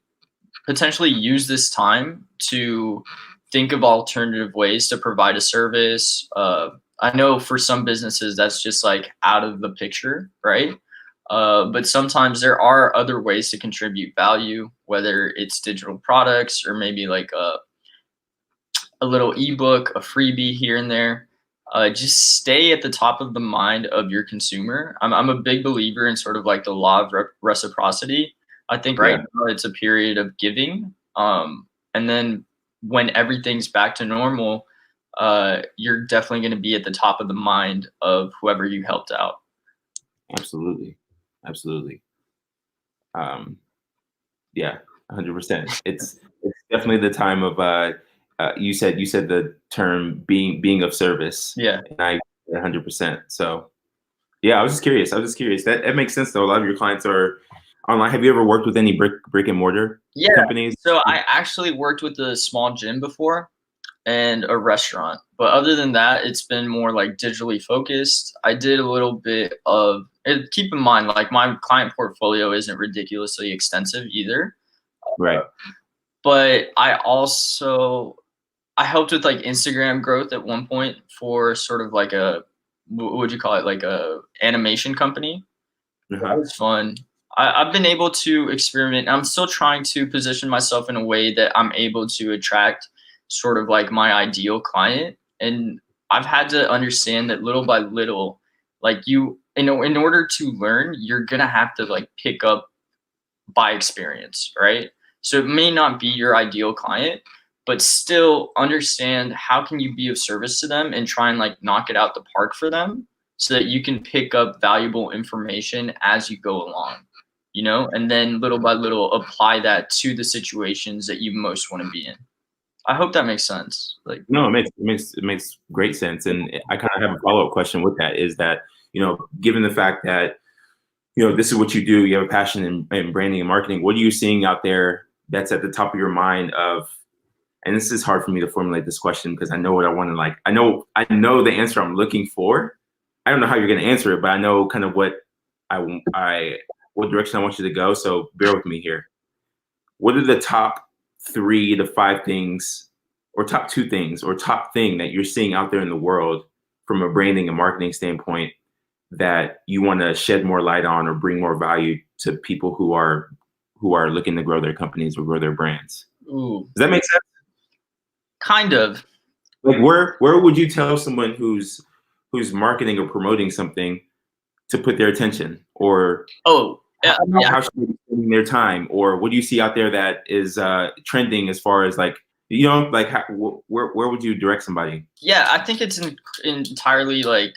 potentially use this time to think of alternative ways to provide a service. I know for some businesses that's just like out of the picture, right? But sometimes there are other ways to contribute value, whether it's digital products or maybe like a little ebook, a freebie here and there. Just stay at the top of the mind of your consumer. I'm a big believer in sort of like the law of reciprocity. I think right now it's a period of giving. And then when everything's back to normal, you're definitely going to be at the top of the mind of whoever you helped out. Absolutely. Yeah, 100%. It's definitely the time of you said the term being of service. Yeah. And I 100%. So yeah, I was just curious. That makes sense though. A lot of your clients are online. Have you ever worked with any brick and mortar companies? So I actually worked with a small gym before and a restaurant, but other than that, it's been more like digitally focused. I did a little bit of keep in mind, like my client portfolio isn't ridiculously extensive either. Right. But I helped with like Instagram growth at one point for sort of like what would you call it? Like a animation company. That was fun. I've been able to experiment. I'm still trying to position myself in a way that I'm able to attract sort of like my ideal client. And I've had to understand that little by little, like in order to learn, you're going to have to like pick up by experience, right? So it may not be your ideal client, but still understand how can you be of service to them and try and like knock it out the park for them so that you can pick up valuable information as you go along, and then little by little apply that to the situations that you most want to be in. I hope that makes sense. Like, no, it makes great sense. And I kind of have a follow-up question with that is that, given the fact that, this is what you do, you have a passion in branding and marketing. What are you seeing out there that's at the top of your mind of, and this is hard for me to formulate this question because I know what I want to like. I know the answer I'm looking for. I don't know how you're going to answer it, but I know kind of what what direction I want you to go. So bear with me here. What are the top 3 to 5 things, or top 2 things, or top thing that you're seeing out there in the world from a branding and marketing standpoint that you want to shed more light on or bring more value to people who are looking to grow their companies or grow their brands? Ooh. Does that make sense? Kind of. Like where would you tell someone who's marketing or promoting something to put their attention, or how should they be spending their time, or what do you see out there that is trending as far as like, like where would you direct somebody? Yeah, I think it's entirely like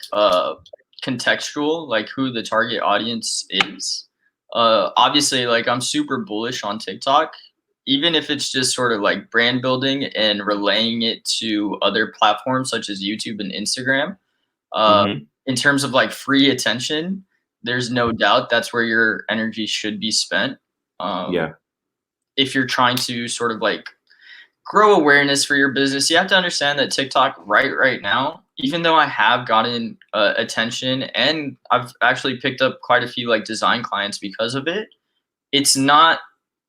contextual, like who the target audience is. Obviously, like I'm super bullish on TikTok, even if it's just sort of like brand building and relaying it to other platforms such as YouTube and Instagram. In terms of like free attention, there's no doubt that's where your energy should be spent. If you're trying to sort of like grow awareness for your business, you have to understand that TikTok right now, even though I have gotten attention and I've actually picked up quite a few like design clients because of it, it's not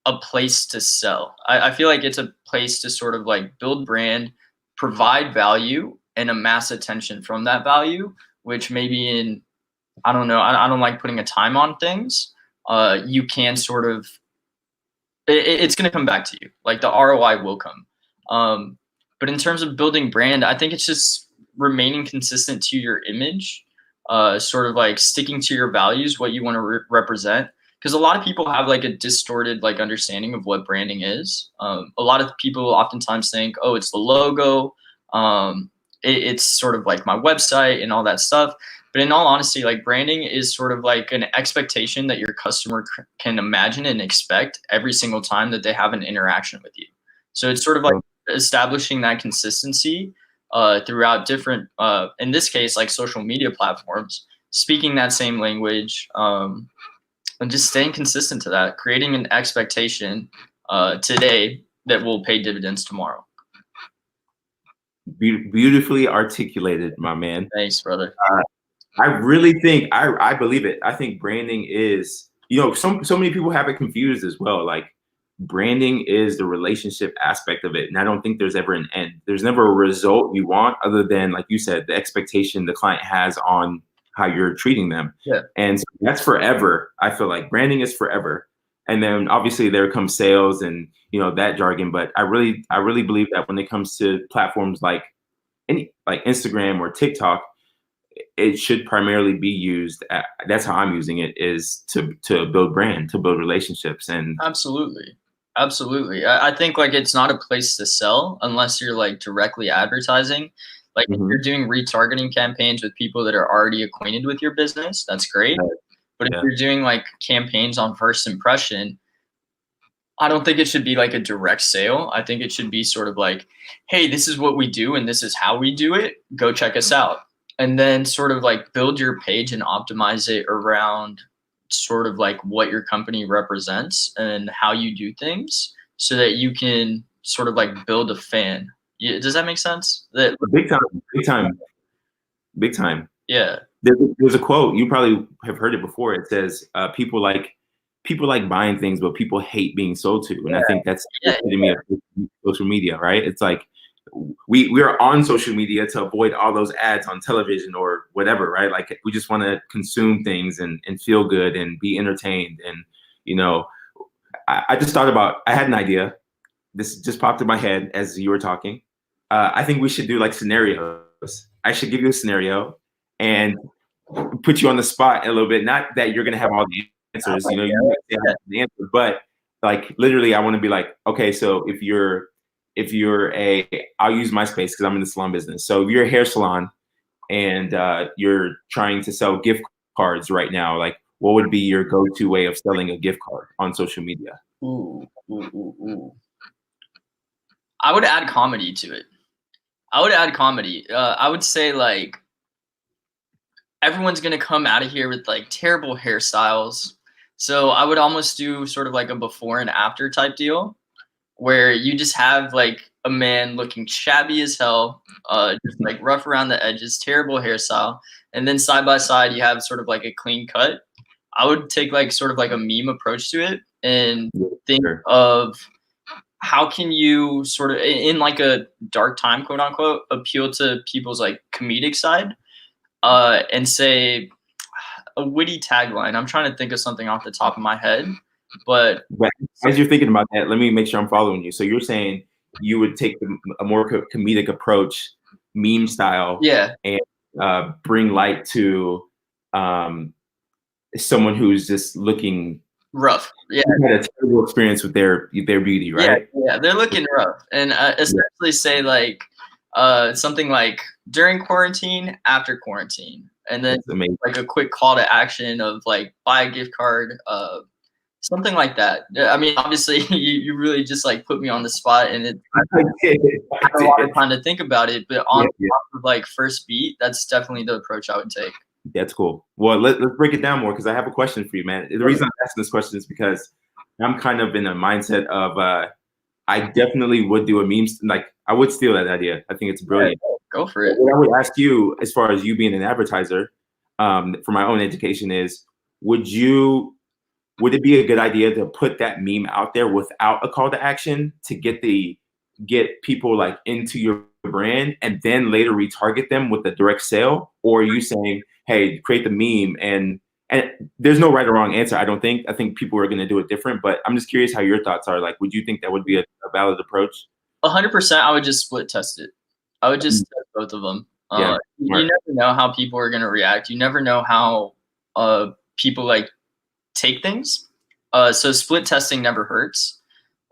a place to sell. I feel like it's a place to sort of like build brand, provide value, and amass attention from that value, which maybe in, I don't know, I don't like putting a time on things. You can sort of, it's going to come back to you. Like the ROI will come. But in terms of building brand, I think it's just remaining consistent to your image, sort of like sticking to your values, what you want to represent. Because a lot of people have like a distorted like understanding of what branding is. A lot of people oftentimes think, oh, it's the logo. It's sort of like my website and all that stuff. But in all honesty, like branding is sort of like an expectation that your customer can imagine and expect every single time that they have an interaction with you. So it's sort of like establishing that consistency throughout different, in this case, like social media platforms, speaking that same language, and just staying consistent to that, creating an expectation today that will pay dividends tomorrow. Beautifully articulated, my man. Thanks, brother. I really think I believe it. I think branding is, so many people have it confused as well. Like branding is the relationship aspect of it. And I don't think there's ever an end. There's never a result you want other than, like you said, the expectation the client has on how you're treating them. Yeah. And so that's forever. I feel like branding is forever. And then obviously there comes sales and, that jargon. But I really believe that when it comes to platforms like Instagram or TikTok, it should primarily be used. That's how I'm using it, is to build brand, to build relationships. And absolutely. I think like it's not a place to sell unless you're like directly advertising. Like if you're doing retargeting campaigns with people that are already acquainted with your business, that's great. But if you're doing like campaigns on first impression, I don't think it should be like a direct sale. I think it should be sort of like, hey, this is what we do and this is how we do it. Go check us out. And then sort of like build your page and optimize it around sort of like what your company represents and how you do things so that you can sort of like build a fan. Does that make sense? Big time. Yeah. There's a quote, you probably have heard it before. It says, people like buying things, but people hate being sold to. And I think that's the epitome of social media, right? It's like we are on social media to avoid all those ads on television or whatever, right? Like we just want to consume things and feel good and be entertained. And, I just thought about, I had an idea. This just popped in my head as you were talking. I think we should do like scenarios. I should give you a scenario and put you on the spot a little bit. Not that you're going to have all the answers, you have the answer, but like literally I want to be like, okay, so if you're I'll use my space because I'm in the salon business. So if you're a hair salon and you're trying to sell gift cards right now, like what would be your go-to way of selling a gift card on social media? Ooh. I would add comedy to it. I would say like everyone's going to come out of here with like terrible hairstyles. So I would almost do sort of like a before and after type deal where you just have like a man looking shabby as hell, just like rough around the edges, terrible hairstyle. And then side by side, you have sort of like a clean cut. I would take like sort of like a meme approach to it and think of how can you sort of in like a dark time, quote unquote, appeal to people's like comedic side and say a witty tagline. I'm trying to think of something off the top of my head. But as you're thinking about that, let me make sure I'm following you. So you're saying you would take a more comedic approach, meme style, and bring light to someone who's just looking rough. Yeah, had a terrible experience with their beauty, right? Yeah, they're looking rough, and essentially say like something like during quarantine, after quarantine, and then like a quick call to action of like buy a gift card. Something like that. I mean, obviously, you really just like put me on the spot, and I had a lot of time to think about it. But on like first beat, that's definitely the approach I would take. That's cool. Well, let's break it down more because I have a question for you, man. The reason I'm asking this question is because I'm kind of in a mindset of I definitely would do a meme. Like I would steal that idea. I think it's brilliant. Yeah, go for it. What I would ask you, as far as you being an advertiser, for my own education, is would you would it be a good idea to put that meme out there without a call to action to get people like into your brand and then later retarget them with a direct sale? Or are you saying, hey, create the meme and there's no right or wrong answer, I don't think. I think people are going to do it different, but I'm just curious how your thoughts are. Like, would you think that would be a valid approach? 100%. I would just split test it. I would just test both of them. You never know how people are going to react. You never know how people like take things. So split testing never hurts.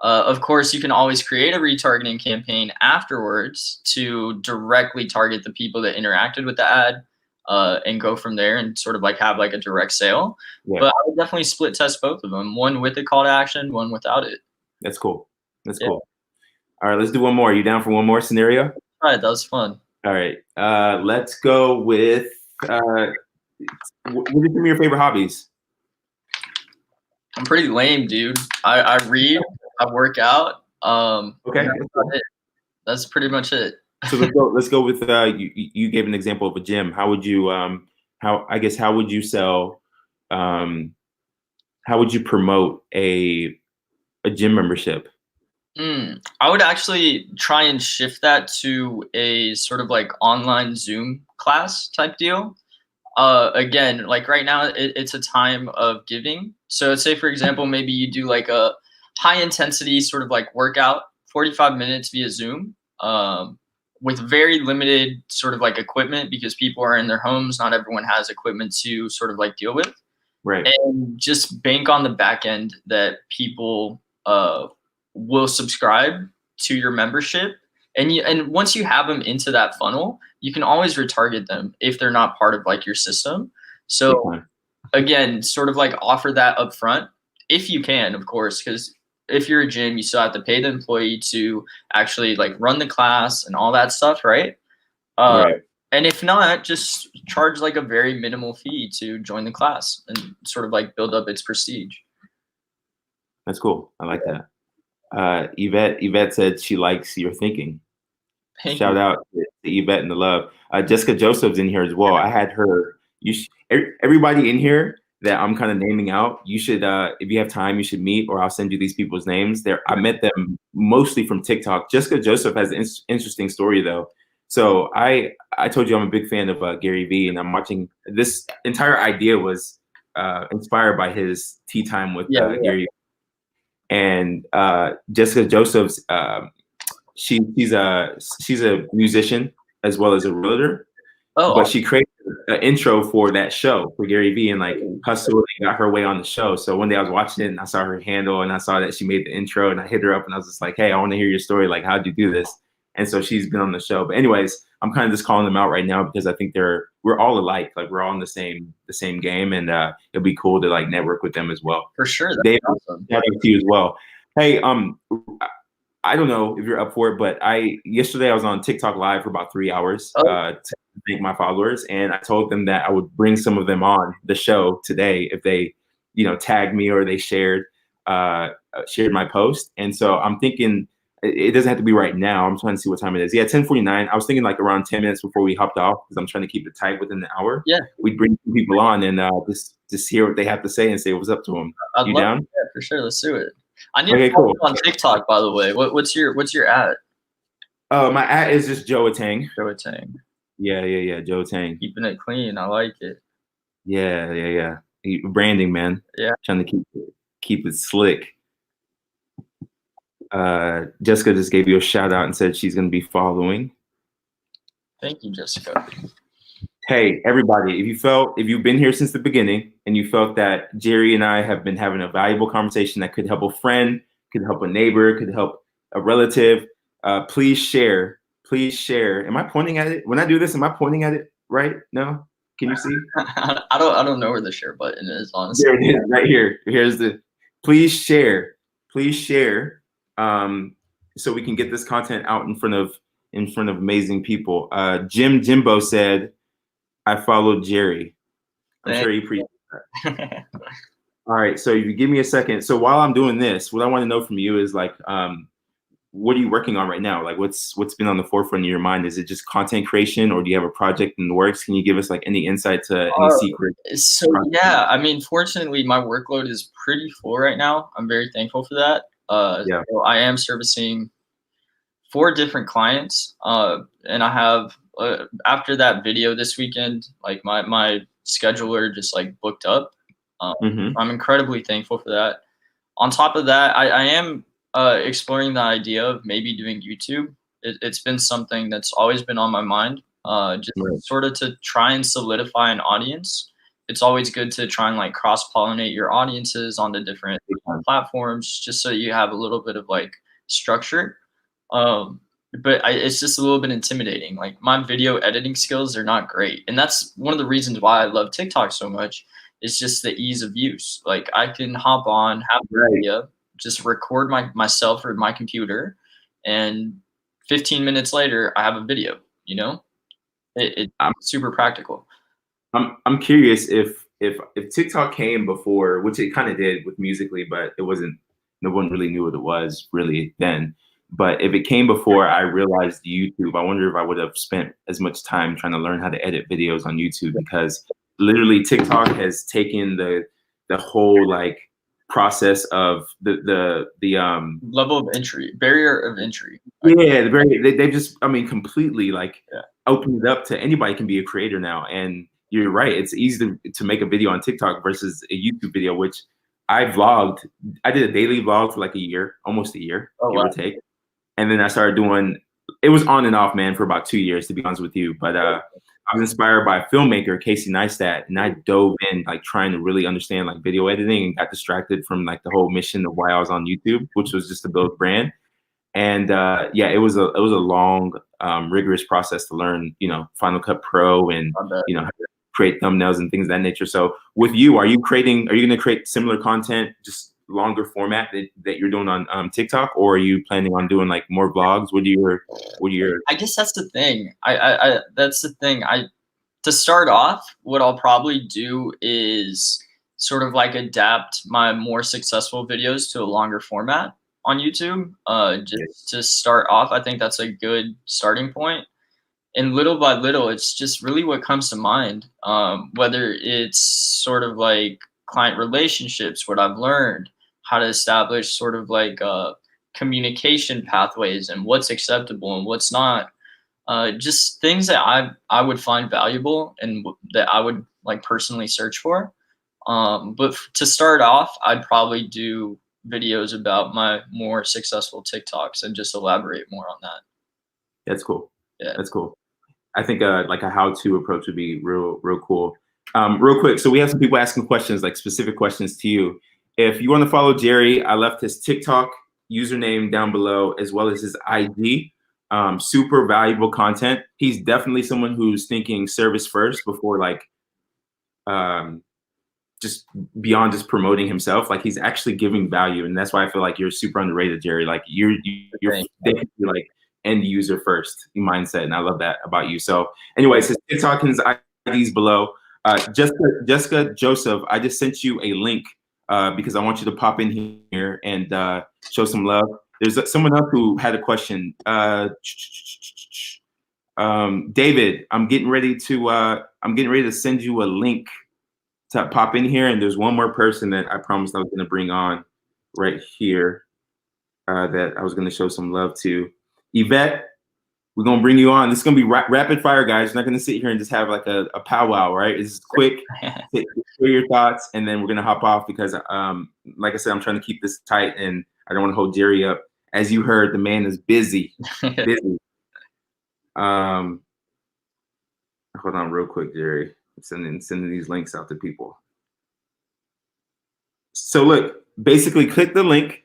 Of course, you can always create a retargeting campaign afterwards to directly target the people that interacted with the ad and go from there and sort of like have like a direct sale. Yeah. But I would definitely split test both of them. One with a call to action, one without it. That's cool. That's cool. All right, let's do one more. Are you down for one more scenario? All right, that was fun. All right, let's go with what are some of your favorite hobbies? I'm pretty lame, dude. I read, I work out. Okay, that's pretty much it. So let's go with you gave an example of a gym. How would you how would you sell how would you promote a gym membership? I would actually try and shift that to a sort of like online Zoom class type deal. Again, like right now it's a time of giving. So say for example, maybe you do like a high intensity sort of like workout, 45 minutes via Zoom, with very limited sort of like equipment because people are in their homes. Not everyone has equipment to sort of like deal with. Right. And just bank on the back end that people will subscribe to your membership. And once you have them into that funnel, you can always retarget them if they're not part of like your system. So again, sort of like offer that up front if you can, of course, because if you're a gym, you still have to pay the employee to actually like run the class and all that stuff, right? Right. And if not, just charge like a very minimal fee to join the class and sort of like build up its prestige. That's cool. I like that. Yvette said she likes your thinking. Shout out to Yvette and the love. Jessica Joseph's in here as well. I had her. Everybody in here that I'm kind of naming out, you should, if you have time, you should meet, or I'll send you these people's names. I met them mostly from TikTok. Jessica Joseph has an interesting story though. So I told you I'm a big fan of Gary Vee, and I'm watching. This entire idea was inspired by his tea time with Gary. And Jessica Joseph's she's a musician as well as a realtor. But she created an intro for that show for Gary Vee and like hustled and got her way on the show. So one day I was watching it and I saw her handle and I saw that she made the intro, and I hit her up and I was just like, hey, I want to hear your story. Like, how'd you do this? And so she's been on the show. But anyways, I'm kind of just calling them out right now because I think we're all alike. Like we're all in the same game, and it'll be cool to like network with them as well. For sure. Dave, awesome. Shout out to you as well. Hey, I don't know if you're up for it, but yesterday I was on TikTok live for about 3 hours to thank my followers, and I told them that I would bring some of them on the show today if they, tagged me or they shared my post. And so I'm thinking it doesn't have to be right now. I'm trying to see what time it is. Yeah, 10:49. I was thinking like around 10 minutes before we hopped off because I'm trying to keep it tight within the hour. Yeah, we'd bring people on and just hear what they have to say and say what's up to them. You down? Yeah, for sure. Let's do it. I need to follow on TikTok, by the way. What's your ad? My ad is just joeatang. Joeatang. Yeah, joeatang. Keeping it clean. I like it. Yeah. Branding, man. Yeah. Trying to keep it slick. Jessica just gave you a shout out and said she's going to be following. Thank you, Jessica. Hey, everybody, if you've been here since the beginning and you felt that Jerry and I have been having a valuable conversation that could help a friend, could help a neighbor, could help a relative, please share. Please share. Am I pointing at it? When I do this, am I pointing at it right? No? Can you see? I don't know where the share button is, honestly. There it is, right here. Here's the please share. Please share. So we can get this content out in front of amazing people. Jimbo said, I followed Jerry. I'm sure you appreciate that. All right. So if you give me a second. So while I'm doing this, what I want to know from you is like, what are you working on right now? Like what's been on the forefront of your mind? Is it just content creation, or do you have a project in the works? Can you give us like any insight to any secret? So yeah, I mean, fortunately, my workload is pretty full right now. I'm very thankful for that. Yeah. So I am servicing 4 different clients, and I have after that video this weekend, like my scheduler just like booked up. I'm incredibly thankful for that. On top of that, I am exploring the idea of maybe doing YouTube. It's been something that's always been on my mind, just sort of to try and solidify an audience. It's always good to try and like cross pollinate your audiences on the different platforms, just so you have a little bit of like structure. Um, but it's just a little bit intimidating. Like my video editing skills are not great, and that's one of the reasons why I love TikTok so much. It's just the ease of use. Like I can hop on, have an idea, just record myself or my computer, and 15 minutes later, I have a video. You know, it's super practical. I'm curious if TikTok came before, which it kind of did with Musically, but it wasn't. No one really knew what it was really then. But if it came before I realized YouTube, I wonder if I would have spent as much time trying to learn how to edit videos on YouTube, because literally TikTok has taken the whole like process of the level of entry, barrier of entry. Yeah, they've just, I mean, completely like opened it up to anybody can be a creator now. And you're right, it's easy to make a video on TikTok versus a YouTube video, which I vlogged. I did a daily vlog for like a year, almost a year, give or take. And then I started doing, it was on and off, man, for about 2 years, to be honest with you. But I was inspired by a filmmaker, Casey Neistat, and I dove in like trying to really understand like video editing, and got distracted from like the whole mission of why I was on YouTube, which was just to build brand. And yeah, it was a long, rigorous process to learn, you know, Final Cut Pro and you know, how to create thumbnails and things of that nature. So with you, are you going to create similar content, just longer format that you're doing on TikTok, or are you planning on doing like more vlogs? What are your I guess that's the thing. That's the thing. To start off, what I'll probably do is sort of like adapt my more successful videos to a longer format on YouTube. Just to start off, I think that's a good starting point. And little by little, it's just really what comes to mind. Whether it's sort of like client relationships, what I've learned, how to establish sort of like communication pathways and what's acceptable and what's not. Just things that I would find valuable and that I would like personally search for. But to start off, I'd probably do videos about my more successful TikToks and just elaborate more on that. That's cool. Yeah, that's cool. I think like a how-to approach would be real cool. Real quick, so we have some people asking questions, like specific questions to you. If you want to follow Jerry, I left his TikTok username down below, as well as his IG. Super valuable content. He's definitely someone who's thinking service first before like just beyond just promoting himself. Like he's actually giving value, and that's why I feel like you're super underrated, Jerry. Like you're definitely like end user first mindset, and I love that about you. So anyways, his TikTok and his IDs below. Jessica Joseph, I just sent you a link because I want you to pop in here and show some love. There's someone else who had a question. David, I'm getting ready to send you a link to pop in here, and there's one more person that I promised I was going to bring on right here that I was going to show some love to. Yvette, we're going to bring you on. This is going to be rapid fire, guys. We're not going to sit here and just have like a powwow, right? It's quick. Share your thoughts, and then we're going to hop off because, like I said, I'm trying to keep this tight, and I don't want to hold Jerry up. As you heard, the man is busy. Busy. Hold on real quick, Jerry. I'm sending these links out to people. So look, basically click the link.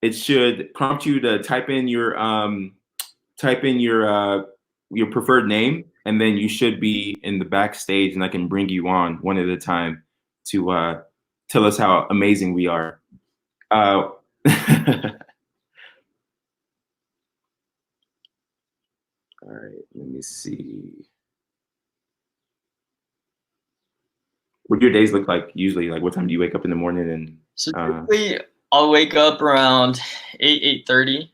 It should prompt you to type in your preferred name, and then you should be in the backstage, and I can bring you on one at a time to tell us how amazing we are. All right, let me see. What do your days look like usually? Like what time do you wake up in the morning? And so typically I'll wake up around 8:30.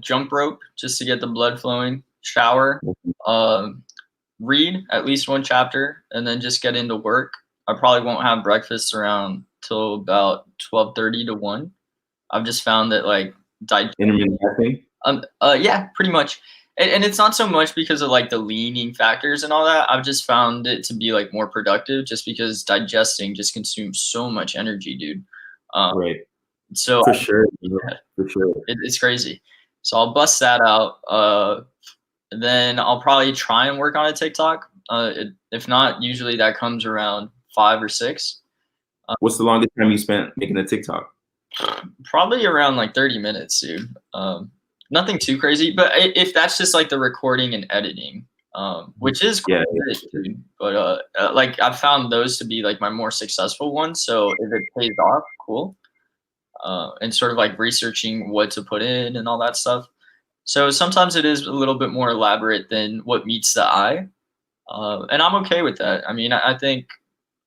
Jump rope just to get the blood flowing. Shower. Read at least one chapter, and then just get into work. I probably won't have breakfast around till about 12:30 to 1. I've just found that like Intermittent fasting? yeah, pretty much. And it's not so much because of like the leaning factors and all that. I've just found it to be like more productive just because digesting just consumes so much energy, dude. Right. So For sure. For sure. it's crazy. So I'll bust that out. Then I'll probably try and work on a TikTok. If not, usually that comes around 5 or 6. What's the longest time you spent making a TikTok? Probably around like 30 minutes, dude. Nothing too crazy, but if that's just like the recording and editing, which is cool, dude. But like I've found those to be like my more successful ones. So if it pays off, cool. And sort of like researching what to put in and all that stuff. So sometimes it is a little bit more elaborate than what meets the eye, and I'm okay with that. I mean, I think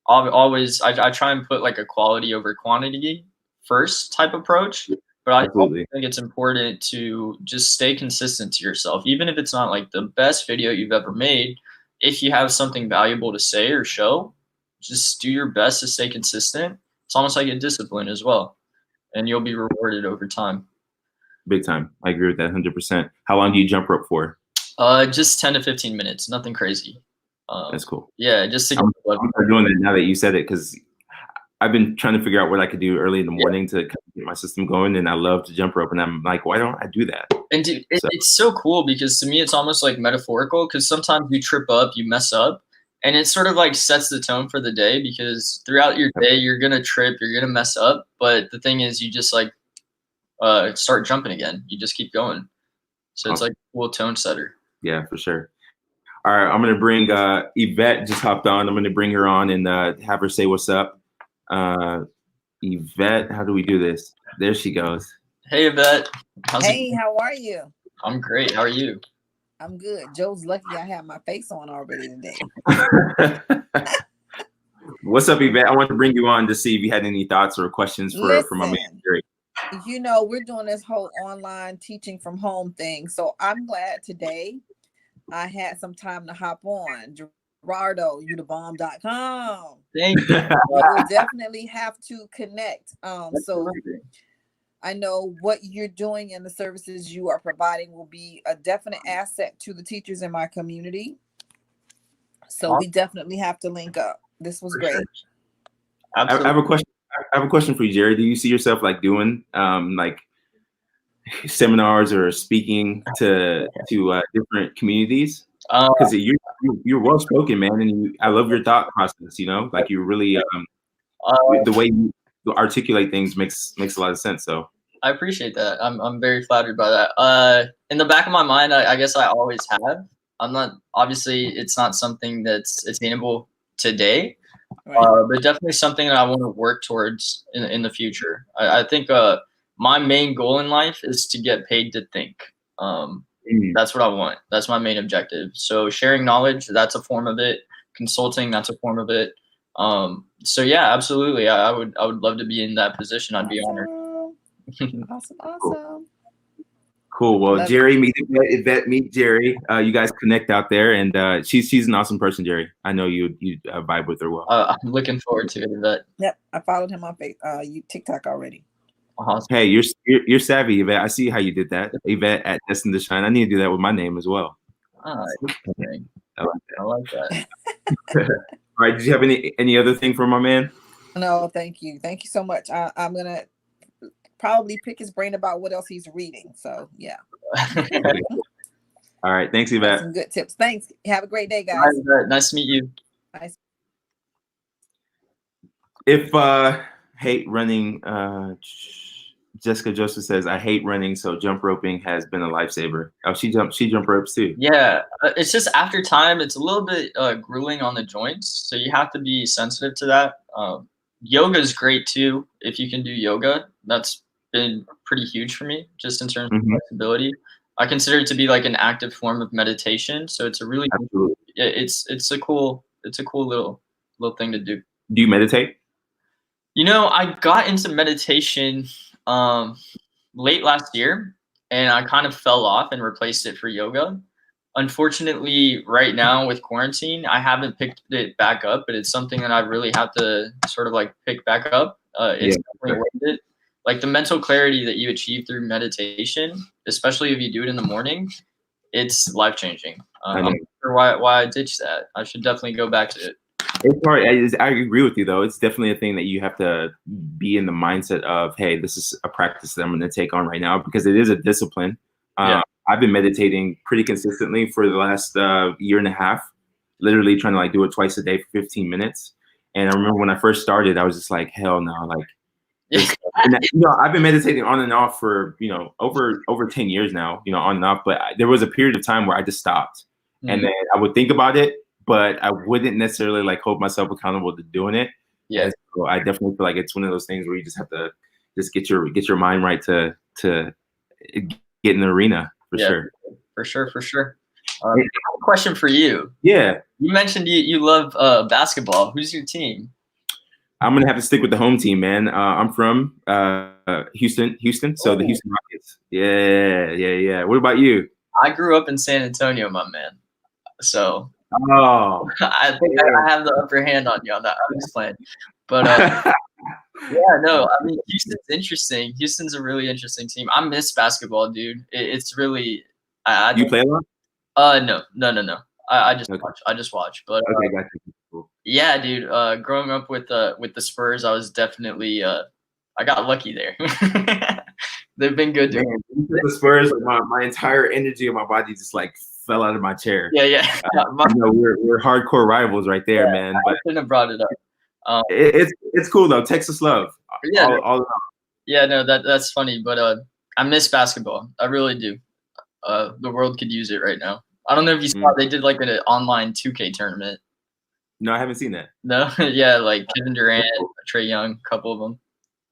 I try and put like a quality over quantity first type approach, but I think it's important to just stay consistent to yourself, even if it's not like the best video you've ever made. If you have something valuable to say or show, just do your best to stay consistent. It's almost like a discipline as well, and you'll be rewarded over time. Big time. I agree with that 100%. How long do you jump rope for? Just 10 to 15 minutes. Nothing crazy. That's cool. Yeah, just to I'm doing that now that you said it, because I've been trying to figure out what I could do early in the morning to kind of get my system going, and I love to jump rope, and I'm like, why don't I do that? And dude, it's so cool because to me it's almost like metaphorical, because sometimes you trip up, you mess up, and it sort of like sets the tone for the day, because throughout your day you're gonna trip, you're gonna mess up, but the thing is you just like start jumping again. You just keep going. So it's like a cool tone setter. Yeah, for sure. All right, I'm gonna bring Yvette just hopped on. I'm gonna bring her on and have her say what's up. Yvette, how do we do this? There she goes. Hey Yvette. Hey, how are you? I'm great. How are you? I'm good. Joe's lucky I have my face on already today. What's up, Yvette? I want to bring you on to see if you had any thoughts or questions for my man Jerry. You know, we're doing this whole online teaching from home thing. So I'm glad today I had some time to hop on. Gerardo, youthabomb.com. Thank you. We'll definitely have to connect. So I know what you're doing and the services you are providing will be a definite asset to the teachers in my community. So we definitely have to link up. This was great. I have a question. I have a question for you, Jerry. Do you see yourself like doing like seminars or speaking to different communities? Because you're well spoken, man, and I love your thought process. You know, like you really the way you articulate things makes a lot of sense. So I appreciate that. I'm very flattered by that. In the back of my mind, I guess I always have. I'm not, obviously it's not something that's attainable today, right. But definitely something that I want to work towards in the future. I think my main goal in life is to get paid to think. That's what I want. That's my main objective. So sharing knowledge, that's a form of it. Consulting, that's a form of it. So yeah, absolutely. I would love to be in that position. I'd be honored. Awesome. Cool. Well, Jerry, meet Yvette, meet Jerry. You guys connect out there, and she's an awesome person, Jerry. I know you vibe with her well. I'm looking forward to it, Yvette. Yep, I followed him on TikTok already. Awesome. Hey, you're savvy, Yvette. I see how you did that. Yvette at Destined to Shine. I need to do that with my name as well. I like that. All right. Did you have any other thing for my man? No, thank you. Thank you so much. I'm gonna probably pick his brain about what else he's reading. So yeah. All right. Thanks, Yvette. Some good tips. Thanks. Have a great day, guys. Hi, nice to meet you. Nice. If hate running, Jessica Joseph says, I hate running, so jump roping has been a lifesaver. Oh, she jump ropes too. Yeah, it's just after time, it's a little bit grueling on the joints, so you have to be sensitive to that. Yoga is great too. If you can do yoga, that's been pretty huge for me, just in terms of flexibility. I consider it to be like an active form of meditation, so it's a really it's a cool little thing to do. Do you meditate? You know, I got into meditation late last year, and I kind of fell off and replaced it for yoga. Unfortunately, right now with quarantine, I haven't picked it back up, but it's something that I really have to sort of like pick back up. It's definitely worth it. Like the mental clarity that you achieve through meditation, especially if you do it in the morning, it's life-changing. I'm not sure why I ditched that. I should definitely go back to it. It's hard. I agree with you, though. It's definitely a thing that you have to be in the mindset of, hey, this is a practice that I'm going to take on right now, because it is a discipline. I've been meditating pretty consistently for the last year and a half, literally trying to like do it twice a day for 15 minutes. And I remember when I first started, I was just like, hell no, like, I've been meditating on and off for, over 10 years now, on and off. But there was a period of time where I just stopped, and then I would think about it, but I wouldn't necessarily like hold myself accountable to doing it. Yeah. And so I definitely feel like it's one of those things where you just have to just get your mind right to get in the arena for sure. For sure. I have a question for you. Yeah. You mentioned you love basketball. Who's your team? I'm gonna have to stick with the home team, man. I'm from Houston. So the Houston Rockets. Yeah. What about you? I grew up in San Antonio, my man. So I think I have the upper hand on you on that. I'm just playing, but I mean, Houston's interesting. Houston's a really interesting team. I miss basketball, dude. It's really. You play a lot? No. I just watch. I just watch. But okay, gotcha. Cool. Yeah, dude. Growing up with the Spurs, I was definitely I got lucky there. They've been good. Man, the Spurs, my entire energy of my body just like fell out of my chair. Yeah. We're hardcore rivals right there, man. But I shouldn't have brought it up. It's cool though. Texas love. Yeah. All no, that's funny. But I miss basketball. I really do. The world could use it right now. I don't know if you saw they did like an online 2K tournament. No, I haven't seen that. No, yeah, like Kevin Durant, Trae Young, a couple of them.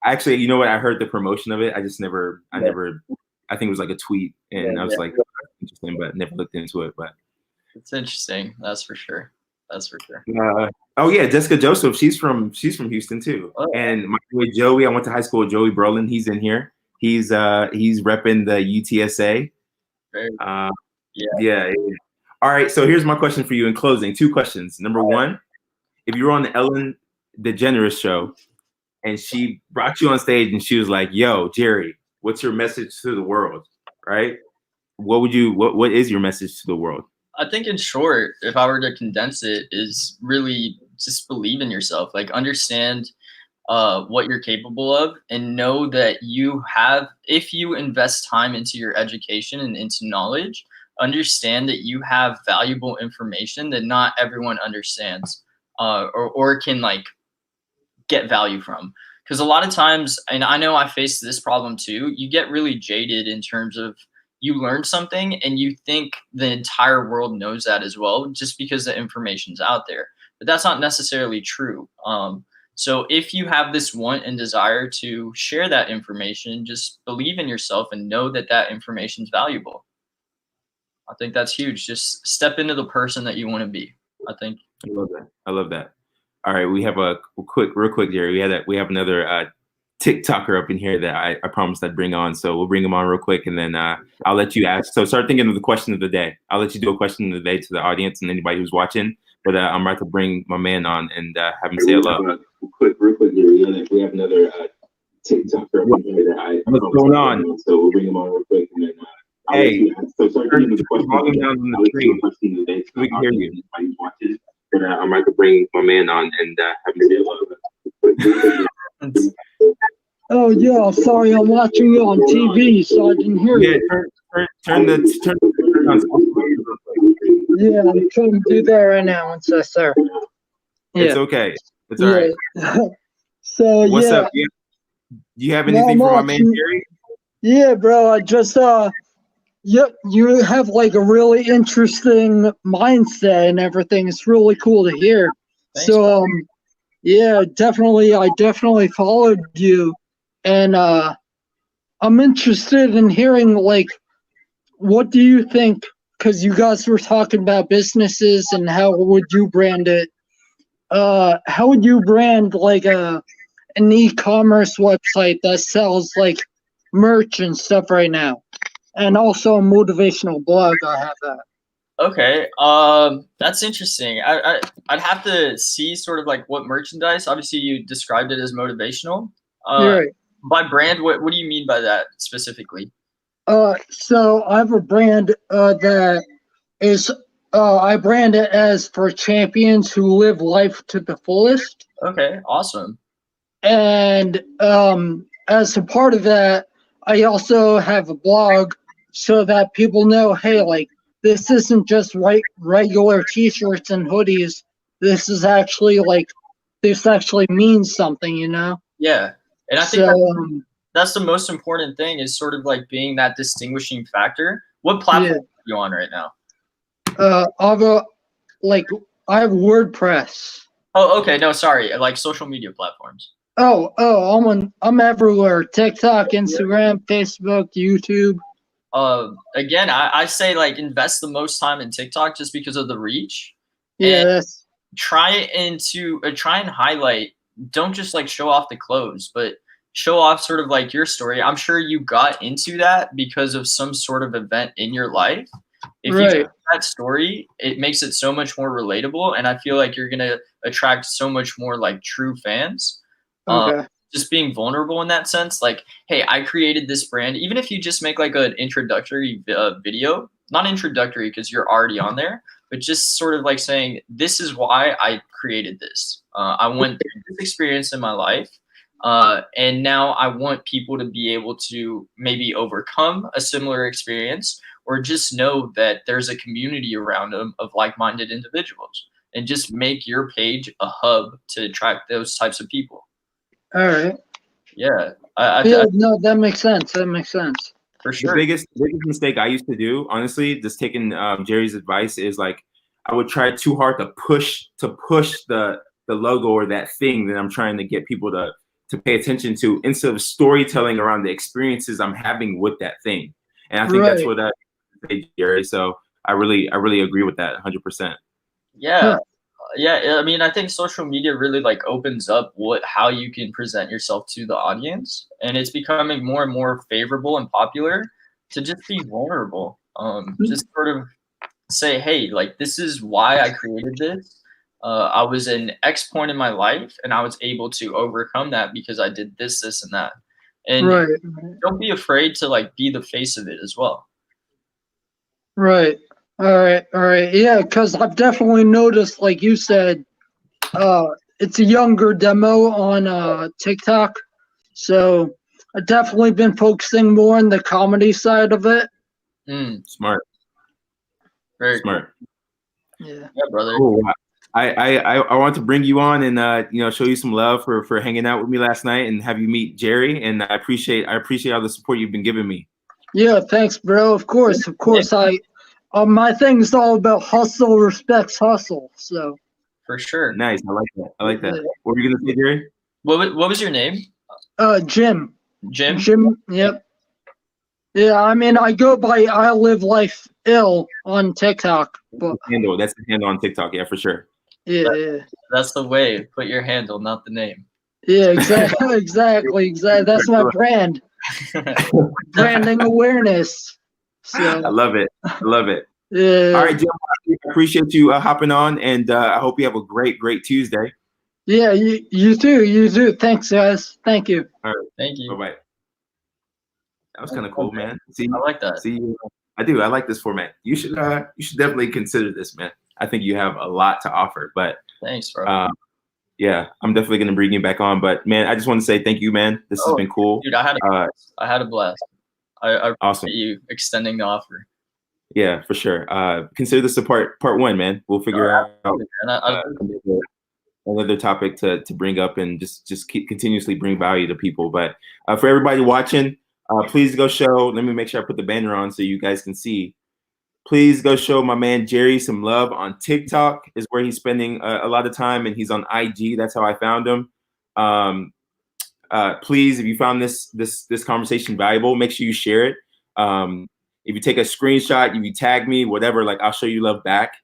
Actually, you know what? I heard the promotion of it. I just never. I think it was like a tweet, and I was like, interesting, but never looked into it. But it's interesting. That's for sure. Oh yeah, Jessica Joseph. She's from Houston too. Oh. And my boy Joey. I went to high school with Joey Brolin. He's in here. He's repping the UTSA. Yeah. All right. So here's my question for you in closing. 2 questions. Number 1, if you were on the Ellen DeGeneres show, and she brought you on stage and she was like, "Yo, Jerry, what's your message to the world?" Right? What is your message to the world? I think in short, if I were to condense it, is really just believe in yourself. Like understand what you're capable of, and know that if you invest time into your education and into knowledge, understand that you have valuable information that not everyone understands or can like get value from. Because a lot of times, and I know I face this problem too, you get really jaded in terms of you learn something and you think the entire world knows that as well, just because the information's out there. But that's not necessarily true. So if you have this want and desire to share that information, just believe in yourself and know that that information is valuable. I think that's huge. Just step into the person that you want to be. I think. I love that. All right, we have real quick, Jerry. We have another TikToker up in here that I promised I'd bring on. So we'll bring him on real quick, and then I'll let you ask. So start thinking of the question of the day. I'll let you do a question of the day to the audience and anybody who's watching. But I'm about to bring my man on and have him say hello. Real quick, Jerry. We have another TikToker up in here that what's going on? So we'll bring him on real quick, and then hey, so start thinking of the question down on the screen so we can hear you. But I'm about to bring my man on and have him say hello. Oh yeah, sorry, I'm watching you on TV, so I didn't hear you. Turn the on. Yeah, I'm trying to do that right now. One sec, sir. Yeah. It's okay. It's all right. So what's up? Do you have anything for my man Jerry? Yeah, bro. I just you have like a really interesting mindset and everything. It's really cool to hear. Thanks, so yeah, I definitely followed you, and I'm interested in hearing like, what do you think? Because you guys were talking about businesses and how would you brand it? How would you brand like an e-commerce website that sells like merch and stuff right now, and also a motivational blog. I have that. Okay, that's interesting. I'd have to see sort of like what merchandise. Obviously, you described it as motivational. You're right. By brand, what do you mean by that specifically? So I have a brand that is I brand it as for champions who live life to the fullest. Okay, awesome. And as a part of that, I also have a blog so that people know, hey, like this isn't just regular t-shirts and hoodies. This is actually like this actually means something, you know? Yeah, and I think So that's the most important thing is sort of like being that distinguishing factor. What platform are you on right now? I have WordPress. Oh, okay. No, sorry. Like social media platforms. I'm everywhere. TikTok, Instagram, Facebook, YouTube. Again, I say like invest the most time in TikTok just because of the reach. Yeah, and that's try and highlight. Don't just like show off the clothes, but show off sort of like your story. I'm sure you got into that because of some sort of event in your life. If you tell that story, it makes it so much more relatable, and I feel like you're gonna attract so much more like true fans. okay. Just being vulnerable in that sense, like, hey, I created this brand. Even if you just make like an introductory video, not introductory because you're already on there, but just sort of like saying, this is why I created this. I went through this experience in my life. And now I want people to be able to maybe overcome a similar experience or just know that there's a community around them of like-minded individuals, and just make your page a hub to attract those types of people. All right. Yeah. No, that makes sense. That makes sense. For sure. The biggest mistake I used to do, honestly, just taking Jerry's advice, is like I would try too hard to push the logo or that thing that I'm trying to get people to pay attention to, instead of storytelling around the experiences I'm having with that thing. And I think that's what I say, Jerry. So I really agree with that 100%. Yeah. Yeah, I mean, I think social media really like opens up how you can present yourself to the audience, and it's becoming more and more favorable and popular to just be vulnerable. Just sort of say, hey, like this is why I created this. I was in X point in my life, and I was able to overcome that because I did this, this, and that. And don't be afraid to like be the face of it as well. Right. All right. Yeah, because I've definitely noticed, like you said, it's a younger demo on TikTok. So I've definitely been focusing more on the comedy side of it. Smart. Very smart. Cool. Yeah, brother. Cool. I want to bring you on and show you some love for hanging out with me last night and have you meet Jerry. And I appreciate all the support you've been giving me. Yeah, thanks, bro. Of course. My thing's all about hustle respects hustle. So for sure. Nice. I like that. What were you gonna say, Jerry? What was your name? Jim. Jim. Yep. Yeah, I mean, I go by I Live Life Ill on TikTok. But That's the handle on TikTok. Yeah, for sure. Yeah. That's the way. Put your handle, not the name. Yeah, exactly. That's my brand. Branding awareness. So I love it. Yeah. All right, Jim. I appreciate you hopping on, and I hope you have a great Tuesday. Yeah, you too. Thanks, guys. Thank you. All right. Thank you. Bye-bye. That was kind of cool, man. See, I like that. See, I do. I like this format. You should definitely consider this, man. I think you have a lot to offer. But thanks, bro. Yeah, I'm definitely gonna bring you back on. But man, I just want to say thank you, man. This has been cool. Dude, I had a blast. I awesome. appreciate you extending the offer. Yeah, for sure. Consider this a part one, man. We'll figure out another topic to bring up and just keep continuously bring value to people. But for everybody watching, please go show. Let me make sure I put the banner on so you guys can see. Please go show my man Jerry some love on TikTok. Is where he's spending a lot of time, and he's on IG. That's how I found him. Please, if you found this conversation valuable, make sure you share it. If you take a screenshot, if you tag me, whatever, like I'll show you love back.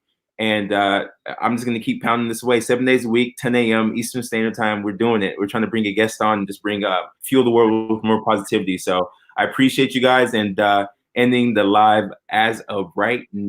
And I'm just going to keep pounding this away 7 days a week, 10 a.m. Eastern Standard Time. We're doing it. We're trying to bring a guest on and just bring fuel the world with more positivity. So I appreciate you guys, and ending the live as of right now.